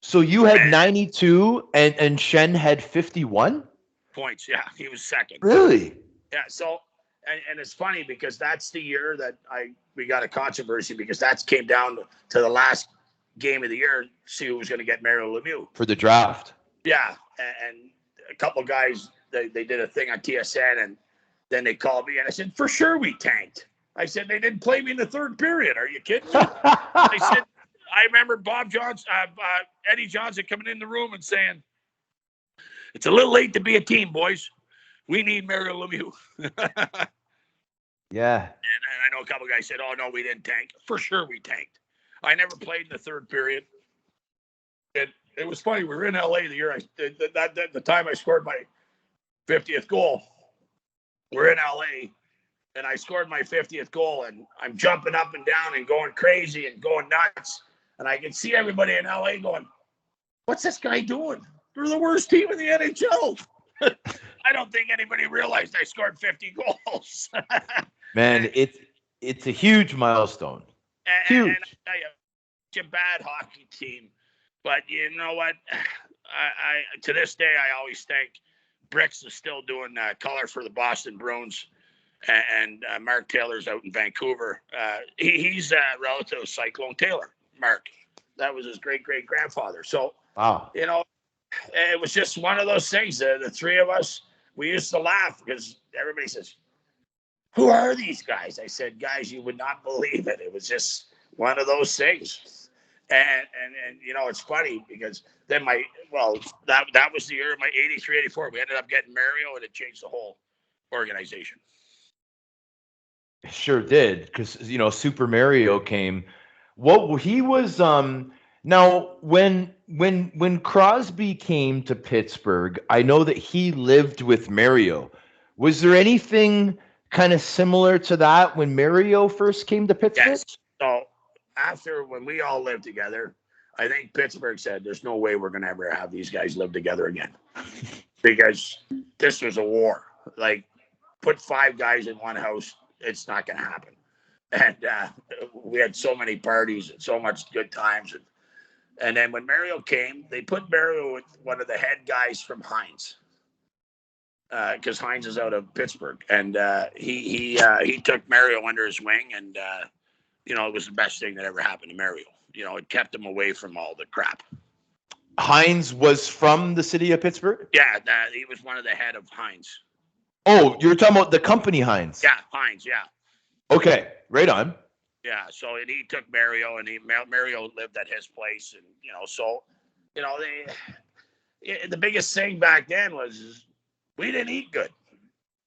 So you had 92 and Shen had 51 points. Yeah, he was second. Really? Yeah. So, and it's funny because that's the year that we got a controversy, because that came down to the last game of the year, see who was going to get Mario Lemieux for the draft. Yeah, and a couple guys they did a thing on TSN, and then they called me and I said, for sure we tanked. I said, they didn't play me in the third period. Are you kidding me? I said, I remember Bob Johnson, Eddie Johnson coming in the room and saying, it's a little late to be a team, boys. We need Mario Lemieux. Yeah. And I know a couple guys said, oh, no, we didn't tank. For sure we tanked. I never played in the third period. It was funny. We were in L.A. the year the time I scored my 50th goal. We're in L.A., and I scored my 50th goal, and I'm jumping up and down and going crazy and going nuts. And I can see everybody in LA going, what's this guy doing? They're the worst team in the NHL. I don't think anybody realized I scored 50 goals. Man, it's a huge milestone. Huge. And I tell you, it's a bad hockey team. But you know what? I to this day, I always think Bricks is still doing color for the Boston Bruins. And Mark Taylor's out in Vancouver. He's a relative of Cyclone Taylor, Mark. That was his great-great-grandfather. So, wow. It was just one of those things. The three of us, we used to laugh because everybody says, who are these guys? I said, guys, you would not believe it. It was just one of those things. And it's funny because then that was the year of my 83, 84. We ended up getting Mario, and it changed the whole organization. Sure did, because Super Mario came. What he was now when Crosby came to Pittsburgh, I know that he lived with Mario. Was there anything kind of similar to that when Mario first came to Pittsburgh? Yes. So after when we all lived together, I think Pittsburgh said, "There's no way we're going to ever have these guys live together again," because this was a war. Like, put 5 guys in one house, it's not going to happen. And we had so many parties and so much good times. And then when Mario came, they put Mario with one of the head guys from Heinz, because Heinz is out of Pittsburgh, and he took Mario under his wing, and it was the best thing that ever happened to Mario. It kept him away from all the crap. Heinz was from the city of Pittsburgh? Yeah, he was one of the head of Heinz. Oh, you're talking about the company Heinz? Yeah, Heinz, yeah. Okay, right on. Yeah, so and he took Mario, and Mario lived at his place, and the biggest thing back then was we didn't eat good.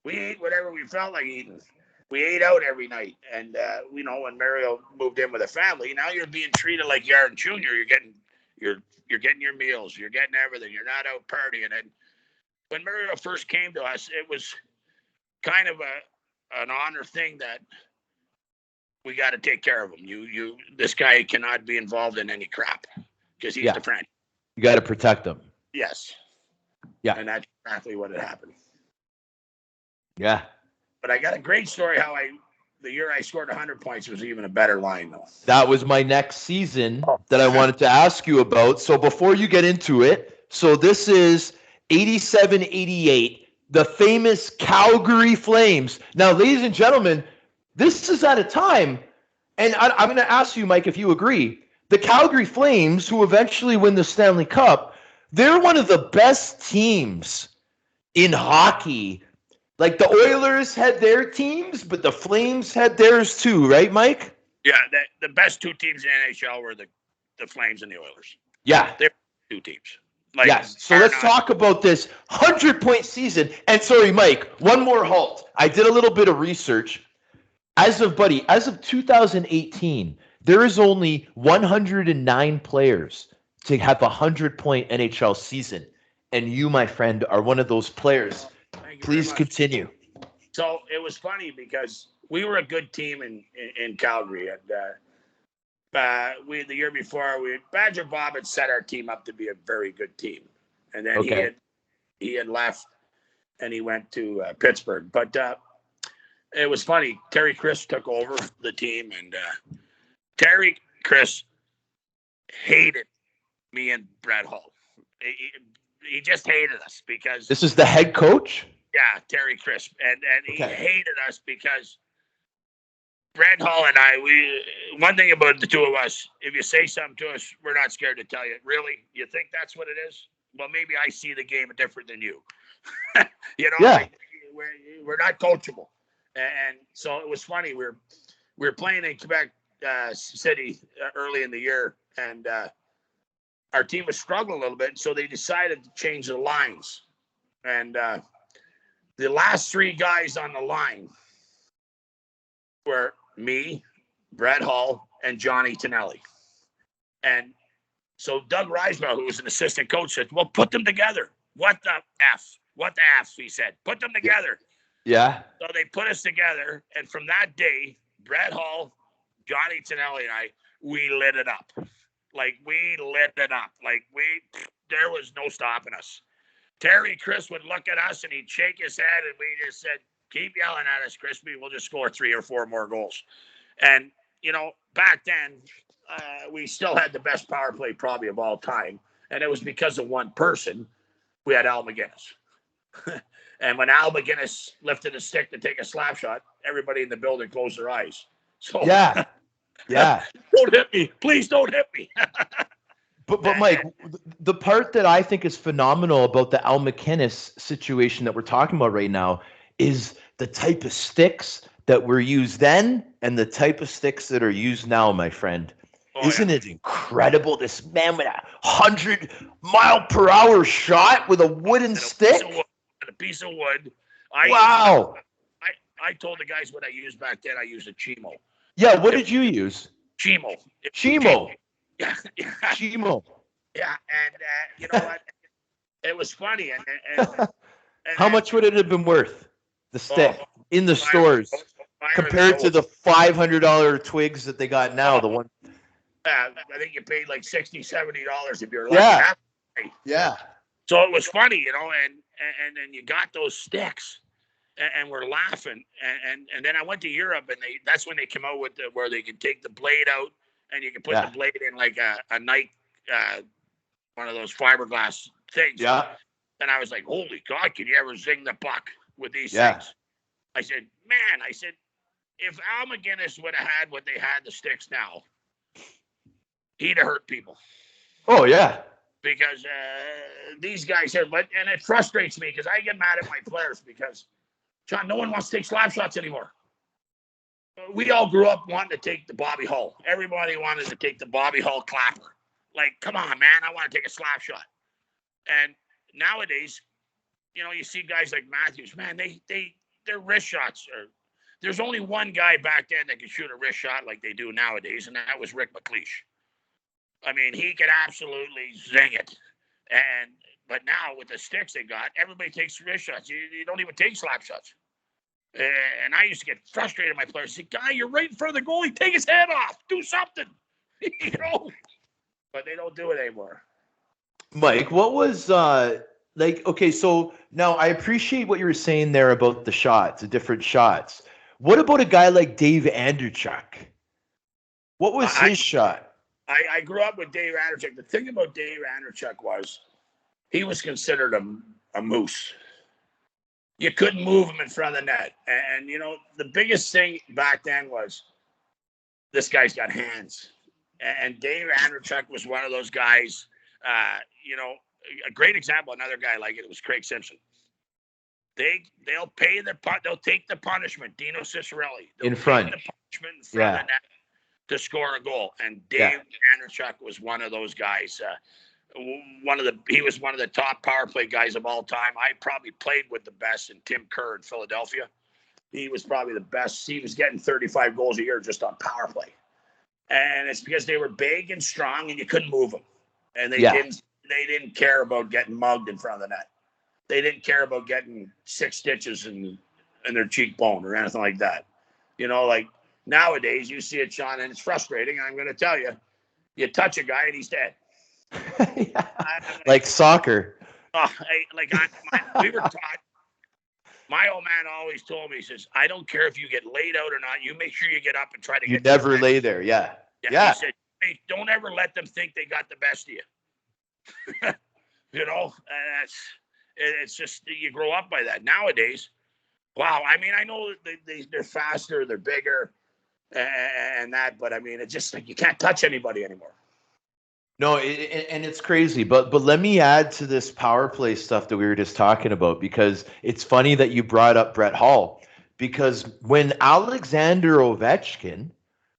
We ate whatever we felt like eating. We ate out every night, and when Mario moved in with a family, now you're being treated like you are in junior. You're getting your meals, you're getting everything. You're not out partying. And when Mario first came to us, it was kind of an honor thing that we got to take care of him. This guy cannot be involved in any crap because he's the friend. You got to protect him. Yes. Yeah. And that's exactly what had happened. Yeah. But I got a great story how the year I scored 100 points was even a better line, though. That was my next season that I wanted to ask you about. So before you get into it, so this is 87-88, the famous Calgary Flames. Now, ladies and gentlemen, this is at a time, and I'm going to ask you, Mike, if you agree, the Calgary Flames, who eventually win the Stanley Cup, they're one of the best teams in hockey. Like, the Oilers had their teams, but the Flames had theirs too, right, Mike? Yeah, the best 2 teams in the NHL were the Flames and the Oilers. Yeah. They're 2 teams. Yes. So let's talk about this 100-point season. And sorry, Mike, one more halt. I did a little bit of research. As of 2018, there is only 109 players to have a 100-point NHL season. And you, my friend, are one of those players. Please continue. So it was funny because we were a good team in Calgary. And the year before, Badger Bob had set our team up to be a very good team. And then he had left and he went to Pittsburgh. But it was funny. Terry Chris took over the team, and Terry Chris hated me and Brett Hull. He just hated us because this is the head coach. Yeah, Terry Chris, and he hated us because Brett Hull and I. One thing about the 2 of us, if you say something to us, we're not scared to tell you. Really, you think that's what it is? Well, maybe I see the game different than you. Yeah. We're not coachable. And so it was funny. We were playing in Quebec City early in the year, and our team was struggling a little bit. So they decided to change the lines. And the last 3 guys on the line were me, Brett Hull, and Johnny Tonelli. And so Doug Reisbaugh, who was an assistant coach, said, "Well, put them together." What the F? What the F? He said, "Put them together." Yeah. So they put us together, and from that day, Brett Hull, Johnny Tonelli, and I, we lit it up. Like, we lit it up. Like, there was no stopping us. Terry Chris would look at us, and he'd shake his head, and we just said, "Keep yelling at us, Crispy. We'll just score 3 or 4 more goals." And, back then, we still had the best power play probably of all time, and it was because of one person. We had Al McGinnis. And when Al McGinnis lifted a stick to take a slap shot, everybody in the building closed their eyes. So yeah. Don't hit me. Please don't hit me. But Mike, the part that I think is phenomenal about the Al McInnes situation that we're talking about right now is the type of sticks that were used then and the type of sticks that are used now, my friend. Oh, Isn't it incredible? This man with a 100-mile-per-hour shot with a wooden stick. A piece of wood. Wow. I told the guys what I used back then. I used a Chimo. Yeah, what did you use? Chimo. Chimo. Yeah. Chimo. Yeah, and you know what? It was funny. And how much would it have been worth, the stick, in the stores, compared to the $500 twigs that they got now? The one. I think you paid like $60, $70 if you're lucky. Yeah. So it was funny, you know, and then you got those sticks, and we're laughing, and then I went to Europe, and that's when they came out with where they could take the blade out, and you can put the blade in like a Nike, one of those fiberglass things. Yeah. And I was like, holy God, can you ever zing the buck with these things? I said, man, if Al McGinnis would have had what they had the sticks now, he'd have hurt people. Oh, yeah. Because these guys here, and it frustrates me because I get mad at my players because, John, no one wants to take slap shots anymore. We all grew up wanting to take the Bobby Hull. Everybody wanted to take the Bobby Hull clapper. Like, come on, man, I want to take a slap shot. And nowadays, you know, you see guys like Matthews, man, their wrist shots are. There's only one guy back then that could shoot a wrist shot like they do nowadays, and that was Rick McLeish. I mean, he could absolutely zing it. But now with the sticks they got, everybody takes wrist shots. You don't even take slap shots. And I used to get frustrated with my players. Say, guy, you're right in front of the goalie. Take his head off. Do something. You know? But they don't do it anymore. Mike, what was okay, so now I appreciate what you were saying there about the shots, the different shots. What about a guy like Dave Andreychuk? What was his shot? I grew up with Dave Andreychuk. The thing about Dave Andreychuk was he was considered a moose. You couldn't move him in front of the net. And you know, the biggest thing back then was this guy's got hands. And Dave Andreychuk was one of those guys, you know, a great example, another guy like it was Craig Simpson. They'll take the punishment, Dino Ciccarelli. In front. The punishment in front of the net to score a goal. And Dave Andreychuk was one of those guys. He was one of the top power play guys of all time. I probably played with the best in Tim Kerr in Philadelphia. He was probably the best. He was getting 35 goals a year just on power play. And it's because they were big and strong and you couldn't move them. And they didn't care about getting mugged in front of the net. They didn't care about getting 6 stitches in their cheekbone or anything like that. You know, like nowadays you see it, Sean, and it's frustrating. I'm going to tell you, you touch a guy and he's dead. Like soccer. We were taught. My old man always told me, he says, I don't care if you get laid out or not. You make sure you get up and try to get. You never lay there. Yeah. He said, hey, don't ever let them think they got the best of you. You know, it's just, you grow up by that. Nowadays, wow. I mean, I know they're faster, they're bigger and that, but I mean, it's just like you can't touch anybody anymore. No, and it's crazy, but let me add to this power play stuff that we were just talking about, because it's funny that you brought up Brett Hull, because when Alexander Ovechkin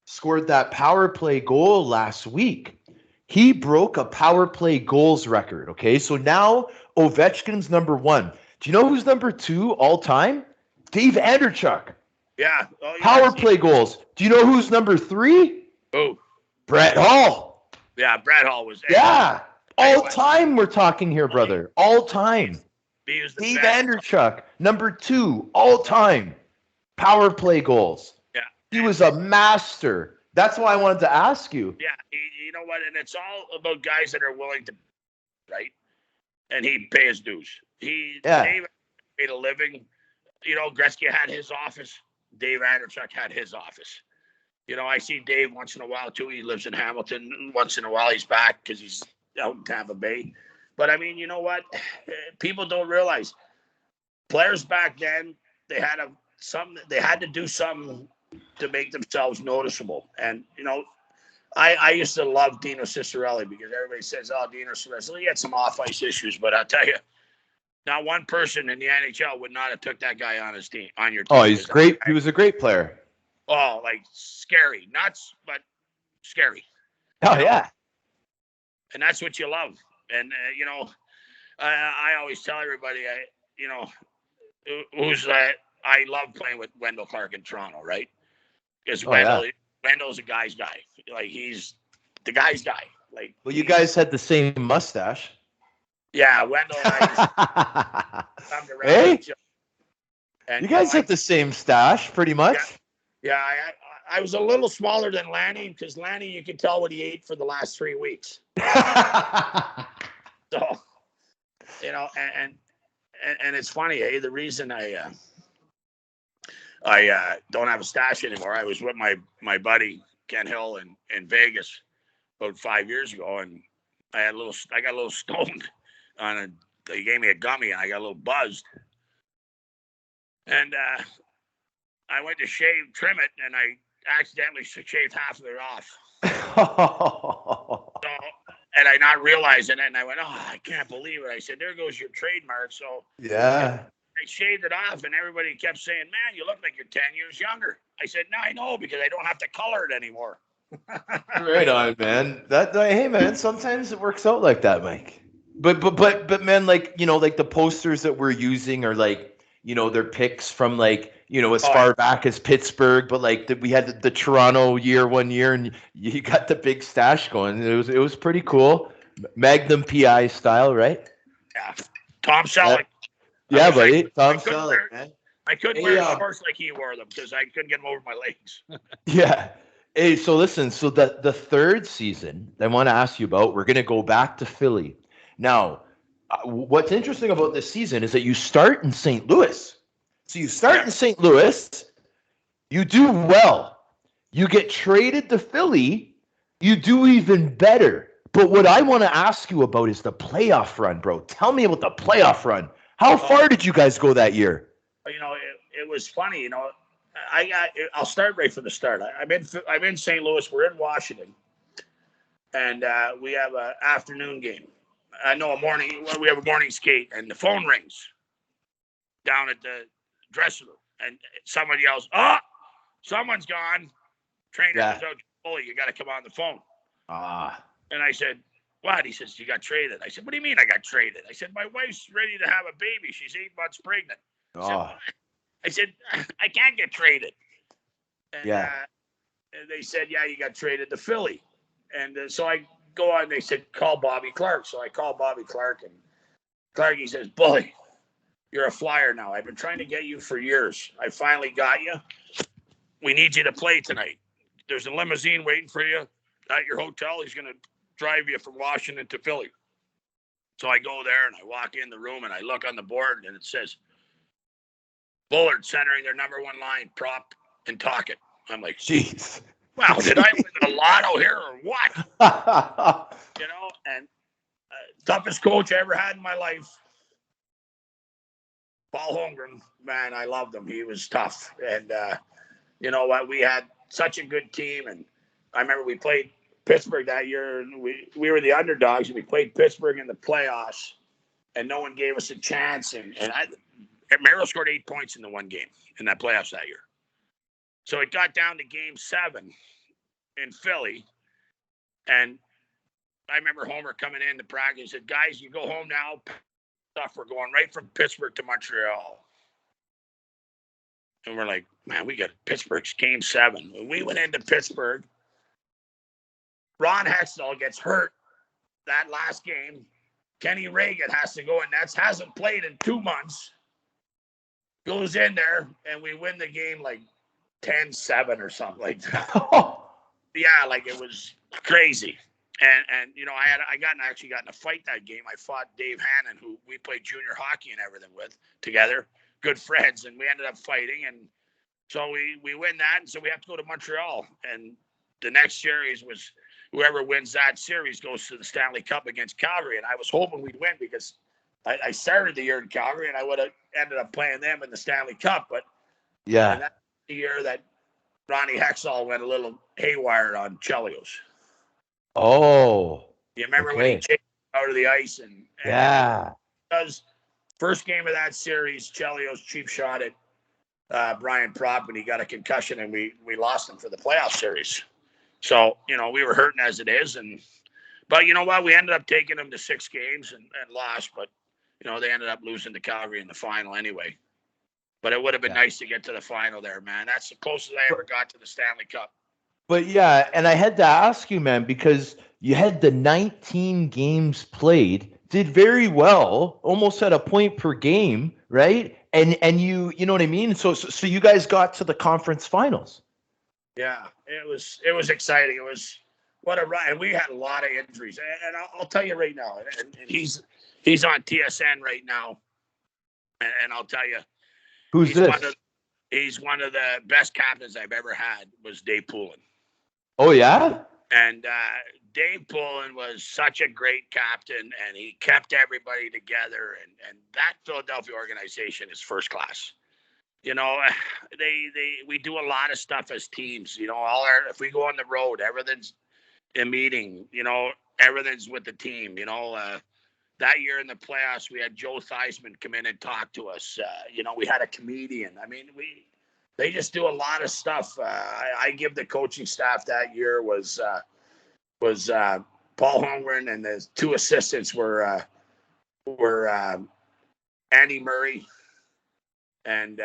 scored that power play goal last week, he broke a power play goals record. Okay, so now Ovechkin's number 1. Do you know who's number 2 all time? Dave Andreychuk. Yeah. Power play goals. Do you know who's number 3? Oh, Brett Hull. Yeah, Brett Hull was. Yeah, all time we're talking here, brother. All time. Dave Andreychuk, number 2, all time. Power play goals. Yeah. He was a master. That's why I wanted to ask you. Yeah, you know what? And it's all about guys that are willing to, right? And he'd pay his dues. Dave made a living. You know, Gretzky had his office. Dave Andreychuk had his office. You know, I see Dave once in a while, too. He lives in Hamilton. Once in a while, he's back because he's out in Tampa Bay. But, I mean, you know what? People don't realize. Players back then, they had to do something to make themselves noticeable. And, you know, I used to love Dino Ciccarelli because everybody says, oh, Dino Ciccarelli. He had some off-ice issues. But I'll tell you, Not one person in the NHL would not have took that guy on his team, on your team. Oh, he's great. He was a great player. Oh, like scary, nuts, but scary. Oh, yeah. And that's what you love. And I always tell everybody, I love playing with Wendell Clark in Toronto, right? Because Wendell's a guy's guy. Like he's the guy's guy. Like, well, you guys had the same mustache. Yeah, Wendell and I used to come to Hey, and you guys had the same stash, pretty much. Yeah, I was a little smaller than Lanny because Lanny, you can tell what he ate for the last 3 weeks. So, and it's funny, the reason I don't have a stash anymore. I was with my buddy Ken Hill in Vegas about 5 years ago, and I got a little stoned he gave me a gummy, and I got a little buzzed, and I went to trim it, and I accidentally shaved half of it off. So, and I not realizing it, and I went, "Oh, I can't believe it." I said, "There goes your trademark." So yeah. I shaved it off, and everybody kept saying, "Man, you look like you're 10 years younger." I said, "No, I know, because I don't have to color it anymore." Right on, man. Hey, man, sometimes it works out like that, Mike. But man, like, like the posters that we're using are like, they're pics from like, as far back as Pittsburgh, but like we had the Toronto year one year, and you got the big stash going. It was pretty cool. Magnum PI style, right? Yeah. Tom Selleck. Yeah, buddy. Tom Selleck, man. I couldn't wear shorts like he wore them because I couldn't get them over my legs. Yeah. Hey, so listen, so the third season I want to ask you about, we're going to go back to Philly. Now, what's interesting about this season is that you start in St. Louis. So you start in St. Louis, you do well. You get traded to Philly, you do even better. But what I want to ask you about is the playoff run, bro. Tell me about the playoff run. How far did you guys go that year? It was funny, I'll start right from the start. I'm in St. Louis. We're in Washington, and we have an afternoon game. A morning. We have a morning skate, and the phone rings down at the dressing room, and somebody yells, "Oh, someone's gone. Trainer says, "Oh, Bully, you got to come on the phone." And I said, "What?" He says, "You got traded." I said, "What do you mean I got traded?" I said, "My wife's ready to have a baby. She's 8 months pregnant." I said, "I can't get traded." And, and they said, "Yeah, you got traded to Philly." And so I go on. They said, "Call Bobby Clark." So I call Bobby Clark, and Clark, he says, "Bully, you're a flyer now. I've been trying to get you for years. I finally got you. We need you to play tonight. There's a limousine waiting for you at your hotel. He's going to drive you from Washington to Philly." So I go there, and I walk in the room, and I look on the board, and it says, "Bullard centering their number one line, prop and Talkett." I'm like, jeez. Wow, did I win the lotto here or what? And toughest coach I ever had in my life, Paul Holmgren, man, I loved him. He was tough. And you know what? We had such a good team. And I remember we played Pittsburgh that year, and we were the underdogs, and we played Pittsburgh in the playoffs, and no one gave us a chance. And Merrill scored 8 points in the one game in that playoffs that year. So it got down to game 7 in Philly. And I remember Homer coming in to practice and said, "Guys, you go home now. We're going right from Pittsburgh to Montreal." And we're like, "Man, we got Pittsburgh's game 7. When we went into Pittsburgh, Ron Hextall gets hurt that last game. Kenny Reagan has to go in nets, hasn't played in 2 months. Goes in there, and we win the game like 10-7 or something like that. Yeah, like it was crazy. And I actually got in a fight that game. I fought Dave Hannon, who we played junior hockey and everything with together, good friends, and we ended up fighting. And so we win that, and so we have to go to Montreal. And the next series was whoever wins that series goes to the Stanley Cup against Calgary. And I was hoping we'd win because I started the year in Calgary, and I would have ended up playing them in the Stanley Cup. But and that's the year that Ronnie Hextall went a little haywire on Chelios. Oh. You remember when he chased out of the ice? And yeah. Because First game of that series, Chelio's cheap shot at Brian Propp, and he got a concussion, and we lost him for the playoff series. So, we were hurting as it is. But you know what? We ended up taking them to 6 games and lost. But, they ended up losing to Calgary in the final anyway. But it would have been nice to get to the final there, man. That's the closest I ever got to the Stanley Cup. But yeah, and I had to ask you, man, because you had the 19 games played, did very well, almost at a point per game, right? And you know what I mean? So you guys got to the conference finals. Yeah, it was exciting. It was what a ride. And we had a lot of injuries. And I'll tell you right now, and he's on TSN right now. And I'll tell you, Who's this? He's one of the best captains I've ever had, was Dave Poulin. Oh, yeah? And Dave Poulin was such a great captain, and he kept everybody together. And that Philadelphia organization is first class. We do a lot of stuff as teams. If we go on the road, everything's a meeting. Everything's with the team. That year in the playoffs, we had Joe Theismann come in and talk to us. We had a comedian. I mean, they just do a lot of stuff. I give the coaching staff that year was Paul Holmgren, and the 2 assistants were Andy Murray and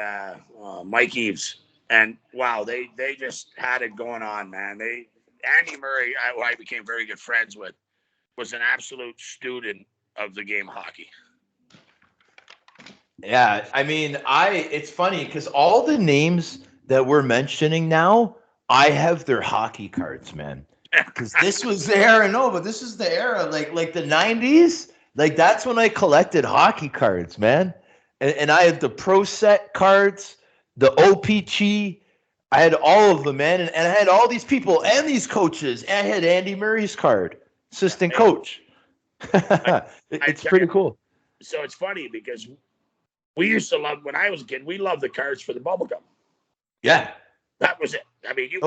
Mike Eves. And wow, they just had it going on, man. Andy Murray, who I became very good friends with, was an absolute student of the game of hockey. Yeah, I mean, it's funny because all the names that we're mentioning now, I have their hockey cards, man. Because this was the era, but this is the era, like the 90s. Like, that's when I collected hockey cards, man. And I had the Pro Set cards, the OPG. I had all of them, man. And I had all these people and these coaches. And I had Andy Murray's card, assistant coach. It's pretty cool. So it's funny because we used to love, when I was a kid, we loved the cards for the bubble gum. Yeah. That was it. I mean, you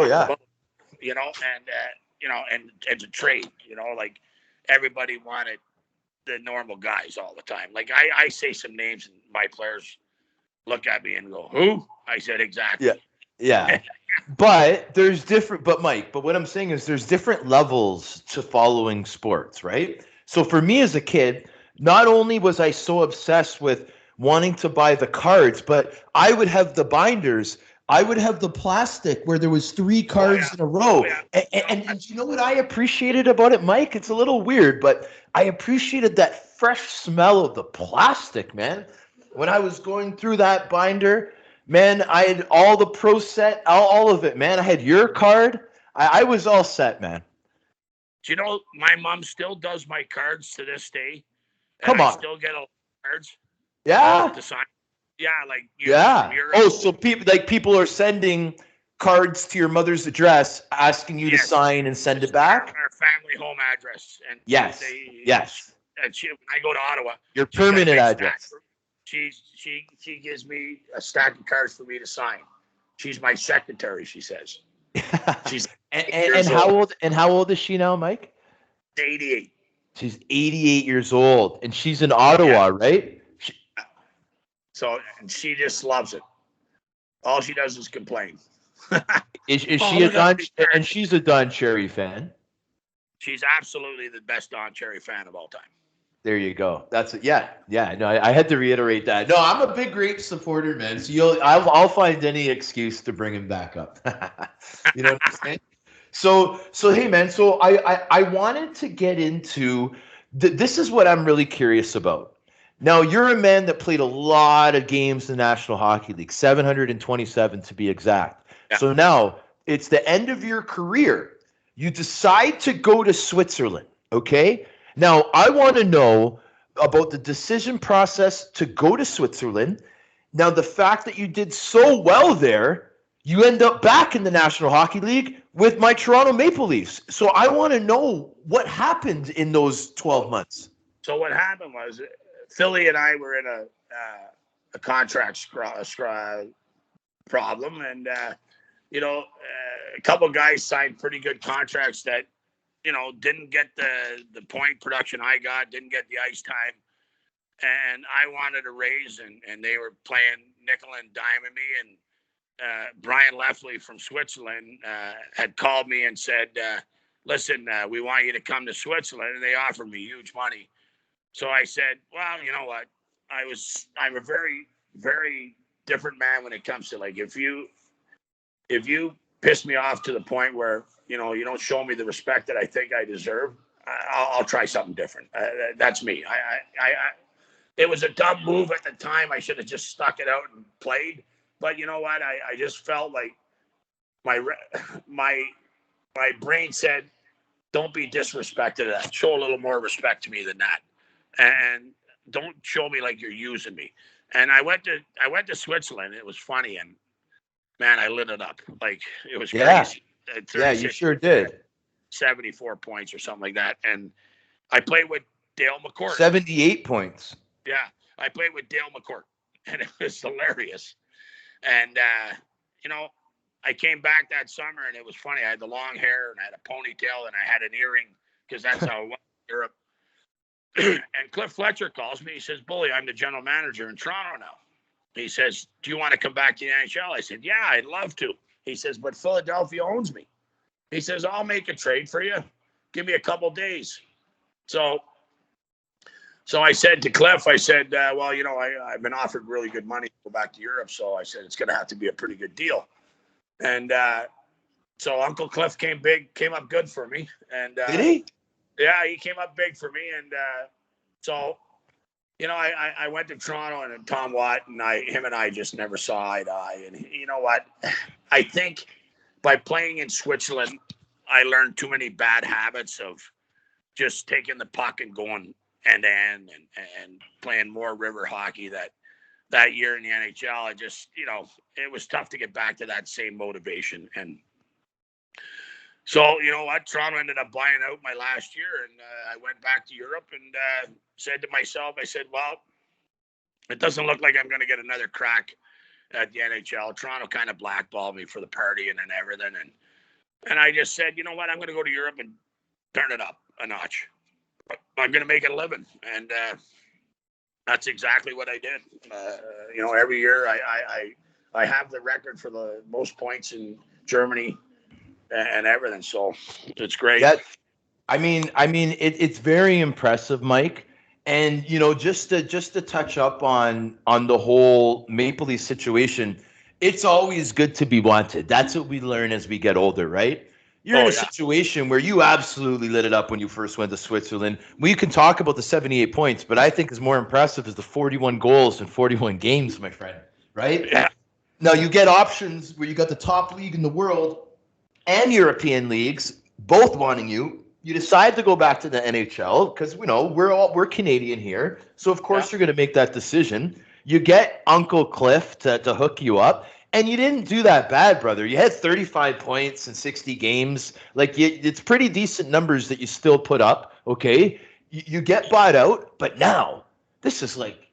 and to trade, like everybody wanted the normal guys all the time. Like I say some names and my players look at me and go, who? I said, exactly. Yeah. But Mike, what I'm saying is there's different levels to following sports, right? So for me as a kid, not only was I so obsessed with wanting to buy the cards, but I would have the binders. I would have the plastic where there was 3 cards in a row. And you know what I appreciated about it, Mike? It's a little weird, but I appreciated that fresh smell of the plastic, man. When I was going through that binder, man, I had all the Pro Set, all of it, man. I had your card. I was all set, man. Do you know my mom still does my cards to this day? Come on. I still get a lot of cards. Yeah. To sign. Yeah, So people are sending cards to your mother's address, asking you to sign and send it back. Our family home address, and yes. And when I go to Ottawa, your permanent address. She gives me a stack of cards for me to sign. She's my secretary, she says. She's and how old is she now, Mike? 88. She's 88 years old, and she's in Ottawa, right? So, and she just loves it. All she does is complain. Is she a Don? And she's a Don Cherry fan. She's absolutely the best Don Cherry fan of all time. There you go. That's it. Yeah. No, I had to reiterate that. No, I'm a big Grape supporter, man. So I'll find any excuse to bring him back up. You know what I'm saying? So hey, man. So I wanted to get into this is what I'm really curious about. Now, you're a man that played a lot of games in the National Hockey League, 727 to be exact. Yeah. So now it's the end of your career. You decide to go to Switzerland, okay? Now, I want to know about the decision process to go to Switzerland. Now, the fact that you did so well there, you end up back in the National Hockey League with my Toronto Maple Leafs. So I want to know what happened in those 12 months. So what happened was Philly and I were in a contract problem, and a couple of guys signed pretty good contracts that didn't get the point production I got, didn't get the ice time, and I wanted a raise, and they were playing nickel and diming me, and Brian Leffley from Switzerland had called me and said, listen, we want you to come to Switzerland, and they offered me huge money. So I said, well, you know what? I'm a very, very different man when it comes to, like, if you piss me off to the point where, you don't show me the respect that I think I deserve, I'll try something different. That's me. It was a dumb move at the time. I should have just stuck it out and played. But you know what? I just felt like my brain said, don't be disrespected. Show a little more respect to me than that, and don't show me like you're using me. And I went to Switzerland. It was funny, and man, I lit it up. Like, it was Yeah. crazy. Yeah, you sure did. 74 points or something like that. And I played with D.E.L McCourt. 78 points. Yeah, I played with D.E.L McCourt, and it was hilarious. And I came back that summer, and it was funny. I had the long hair, and I had a ponytail, and I had an earring, because that's how it was in Europe. And Cliff Fletcher calls me. He says, Bully, I'm the general manager in Toronto now. He says, do you want to come back to the NHL? I said, yeah, I'd love to. He says, but Philadelphia owns me. He says, I'll make a trade for you. Give me a couple days. So I said to Cliff, I said, well, I've been offered really good money to go back to Europe. So I said, it's going to have to be a pretty good deal. And so Uncle Cliff came up good for me. And did he? Yeah, he came up big for me. And so, I went to Toronto, and Tom Watt and him and I just never saw eye to eye. And you know what? I think by playing in Switzerland, I learned too many bad habits of just taking the puck and going end to end and playing more river hockey that year in the NHL. I just, it was tough to get back to that same motivation. And so, you know what? Toronto ended up buying out my last year, and I went back to Europe and said to myself, I said, well, it doesn't look like I'm going to get another crack at the NHL. Toronto kind of blackballed me for the party and everything. And I just said, you know what? I'm going to go to Europe and turn it up a notch. I'm going to make it a living. And that's exactly what I did. Every year I have the record for the most points in Germany and everything. So it's great. Yeah. I mean, it's very impressive, Mike. And just to touch up on the whole Maple Leaf situation, it's always good to be wanted. That's what we learn as we get older, right? You're in a situation where you absolutely lit it up when you first went to Switzerland. We can talk about the 78 points, but I think is more impressive is the 41 goals in 41 games, my friend, right? Yeah. Now you get options where you got the top league in the world and European leagues both wanting you. You decide to go back to the NHL because we're Canadian here, so of course you're going to make that decision. You get Uncle Cliff to hook you up, and you didn't do that bad, brother. You had 35 points in 60 games. Like it's pretty decent numbers that you still put up. Okay, you get bought out, but now this is like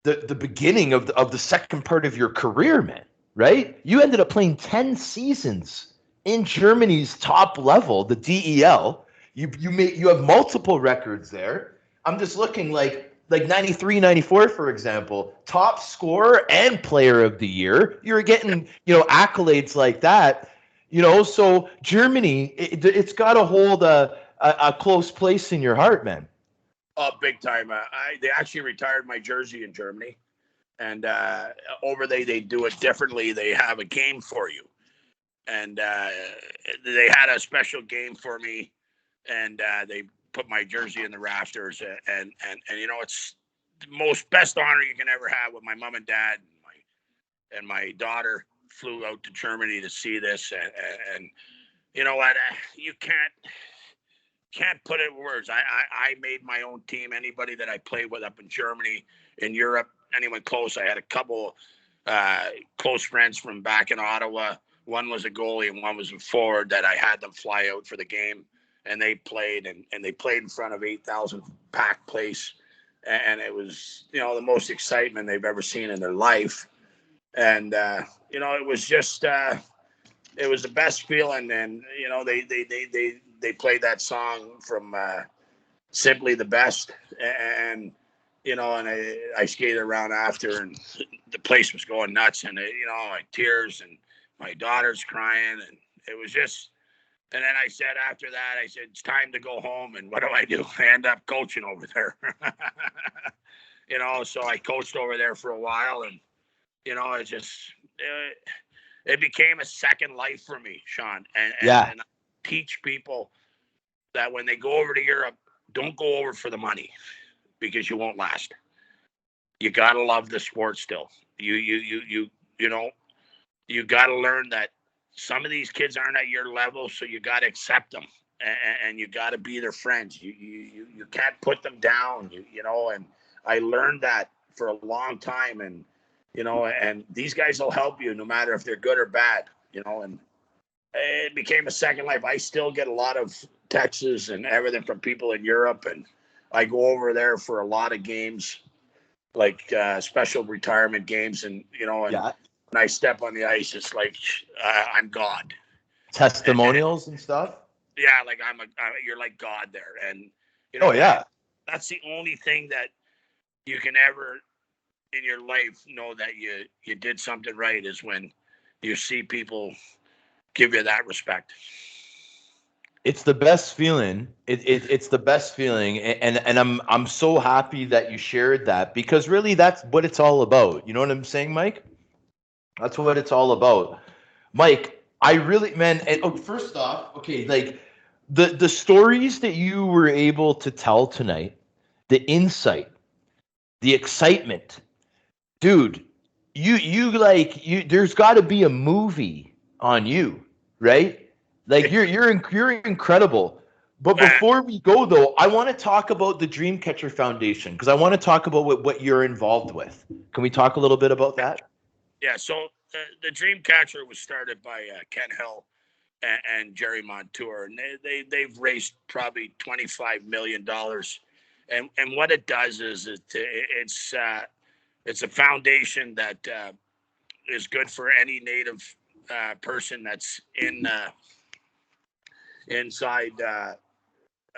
the beginning of the second part of your career, man. Right? You ended up playing 10 seasons in Germany's top level, the D.E.L. You have multiple records there. I'm just looking like 93, 94, for example, top scorer and player of the year. You're getting, accolades like that. So Germany, it's got to hold a close place in your heart, man. Oh, big time. They actually retired my jersey in Germany. And over there, they do it differently. They have a game for you. And they had a special game for me. And they put my jersey in the rafters. And it's the best honor you can ever have with my mom and dad. And my daughter flew out to Germany to see this. And you know what? You can't put it in words. I made my own team. Anybody that I played with up in Germany, in Europe, anyone close. I had a couple close friends from back in Ottawa. One was a goalie and one was a forward that I had them fly out for the game. And they played, and they played in front of 8,000 packed place. And it was, the most excitement they've ever seen in their life. And, it was just, it was the best feeling. And, they played that song from Simply the Best. And, and I skated around after, and the place was going nuts, and like tears, and my daughter's crying, and it was just. And then I said after that, I said it's time to go home, and what do? I end up coaching over there. So I coached over there for a while, and it just it became a second life for me, Sean, and I teach people that when they go over to Europe, don't go over for the money because you won't last. You gotta love the sport still. You gotta learn that some of these kids aren't at your level, so you gotta accept them, and you gotta be their friends. You can't put them down. And I learned that for a long time, and and these guys will help you no matter if they're good or bad. And it became a second life. I still get a lot of texts and everything from people in Europe, and I go over there for a lot of games, like special retirement games, and when I step on the ice, it's like I'm God. Testimonials and stuff. Yeah, like you're like God there, and that's the only thing that you can ever in your life know that you did something right is when you see people give you that respect. It's the best feeling. It's the best feeling, and I'm so happy that you shared that, because really that's what it's all about. You know what I'm saying, Mike? That's what it's all about, Mike. I really, man. And first off, okay, like the stories that you were able to tell tonight, the insight, the excitement, dude. You there's got to be a movie on you, right? Like you're incredible. But before we go though, I want to talk about the Dreamcatcher Foundation, because I want to talk about what you're involved with. Can we talk a little bit about that? Yeah. So the Dreamcatcher was started by Ken Hill and Jerry Montour, and they've raised probably $25 million. And what it does is it's a foundation that is good for any Native person that's inside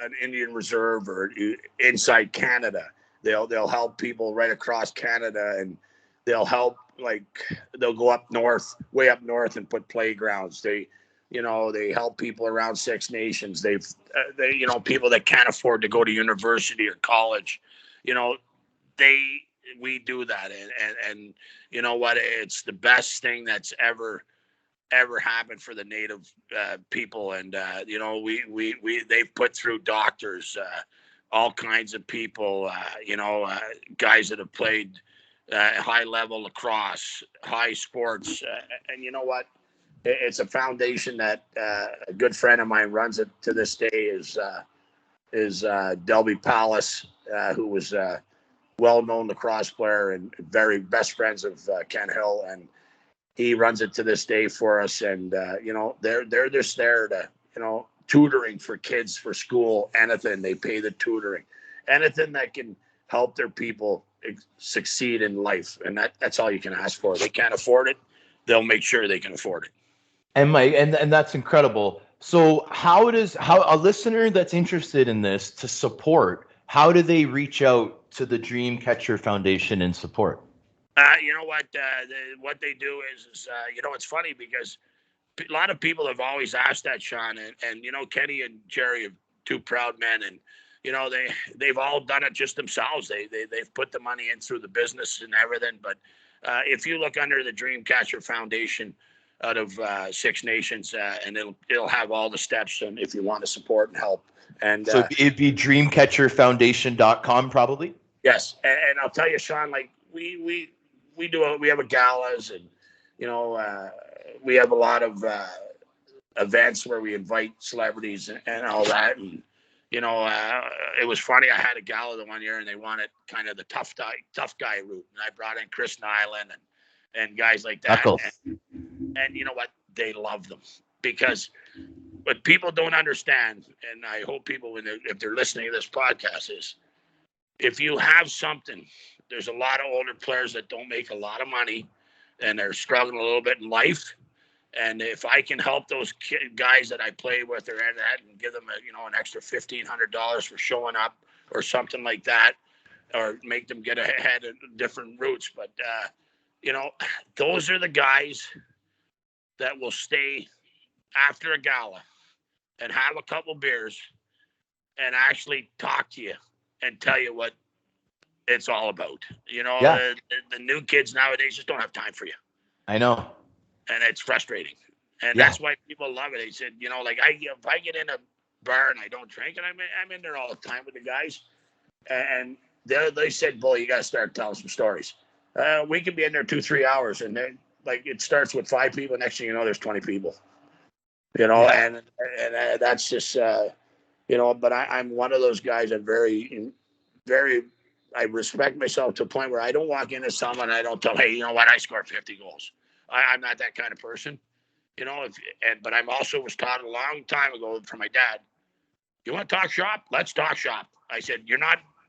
an Indian reserve or inside Canada. They'll help people right across Canada, and they'll help, like they'll go up north, way up north, and put playgrounds. They help people around Six Nations. They people that can't afford to go to university or college. You know they we do that, and you know what? It's the best thing that's ever happened for the Native people. And they've put through doctors, all kinds of people, guys that have played high level lacrosse, high sports, and you know what? It's a foundation that a good friend of mine runs it to this day. Is Delby Palace, who was a well-known lacrosse player and very best friends of Ken Hill, and he runs it to this day for us. And they're just there to tutoring for kids for school, anything. They pay the tutoring, anything that can help their people succeed in life, and that's all you can ask for. They can't afford it, they'll make sure they can afford it. And Mike, and that's incredible. So how a listener that's interested in this to support, how do they reach out to the Dreamcatcher Foundation and support? You know what? What they do is it's funny because a lot of people have always asked that, Sean, and Kenny and Jerry are two proud men, and they've all done it just themselves. They've put the money in through the business and everything. But if you look under the Dreamcatcher Foundation out of Six Nations, and it'll have all the steps, and if you want to support and help. And so it'd be dreamcatcherfoundation.com probably. Yes, and I'll tell you, Sean, like we have a galas, and we have a lot of events where we invite celebrities and all that. And it was funny. I had a gala the one year, and they wanted kind of the tough guy route, and I brought in Chris Nyland and guys like that. And you know what? They love them, because what people don't understand, and I hope people, if they're listening to this podcast, is if you have something. There's a lot of older players that don't make a lot of money, and they're struggling a little bit in life. And if I can help those guys that I play with or that, and give them an extra $1,500 for showing up or something like that, or make them get ahead of different routes. But, those are the guys that will stay after a gala and have a couple beers and actually talk to you and tell you what it's all about. The new kids nowadays just don't have time for you. I know. And it's frustrating. And that's why people love it. They said, if I get in a bar and I don't drink, and I'm in there all the time with the guys, and they said, boy, you got to start telling some stories. We can be in there 2-3 hours, and then it starts with 5 people. Next thing you know, there's 20 people. And that's just But I'm one of those guys that very, very. I respect myself to a point where I don't walk into someone and I don't tell, hey, you know what, I scored 50 goals. I'm not that kind of person, but I'm also was taught a long time ago from my dad. You want to talk shop? Let's talk shop. I said,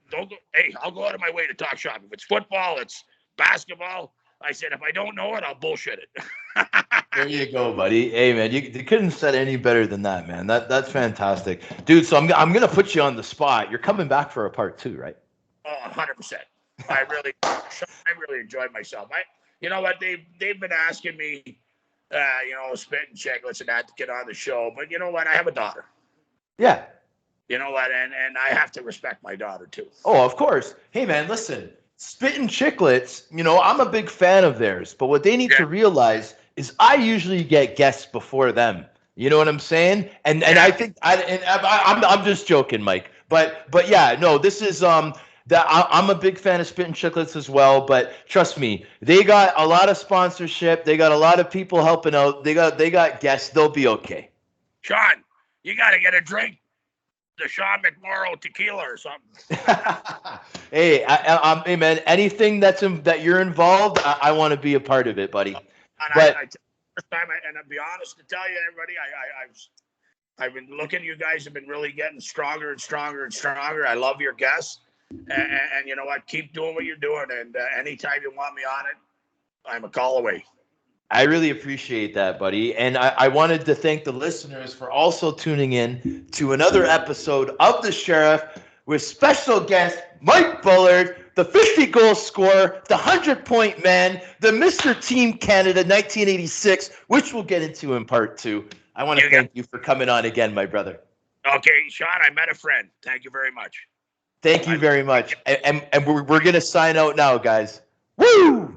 don't go. Hey, I'll go out of my way to talk shop. If it's football, it's basketball. I said, if I don't know it, I'll bullshit it. There you go, buddy. Hey, man, you couldn't have said any better than that, man. That's fantastic, dude. So I'm gonna put you on the spot. You're coming back for a part 2, right? Oh, 100%. I really enjoyed myself. You know what? They've been asking me, spitting chicklets and that to get on the show. But you know what? I have a daughter. Yeah. You know what? And I have to respect my daughter too. Oh, of course. Hey, man, listen. Spitting chicklets, I'm a big fan of theirs. But what they need to realize is I usually get guests before them. You know what I'm saying? And I think I'm just joking, Mike. But yeah, no, this is I'm a big fan of Spitting Chicklets as well, but trust me, they got a lot of sponsorship. They got a lot of people helping out. They got guests. They'll be okay. Sean, you got to get a drink, the Sean McMorrow tequila or something. Hey, hey, man, anything that you're involved, I want to be a part of it, buddy. And I'll be honest to tell you, everybody, I've been looking. You guys have been really getting stronger and stronger and stronger. I love your guests. And you know what? Keep doing what you're doing. And anytime you want me on it, I'm a call away. I really appreciate that, buddy. And I wanted to thank the listeners for also tuning in to another episode of The Sheriff with special guest Mike Bullard, the 50-goal scorer, the 100-point man, the Mr. Team Canada 1986, which we'll get into in part 2. I want to thank you for coming on again, my brother. Okay, Sean, I met a friend. Thank you very much. Thank you very much. And we're going to sign out now, guys. Woo!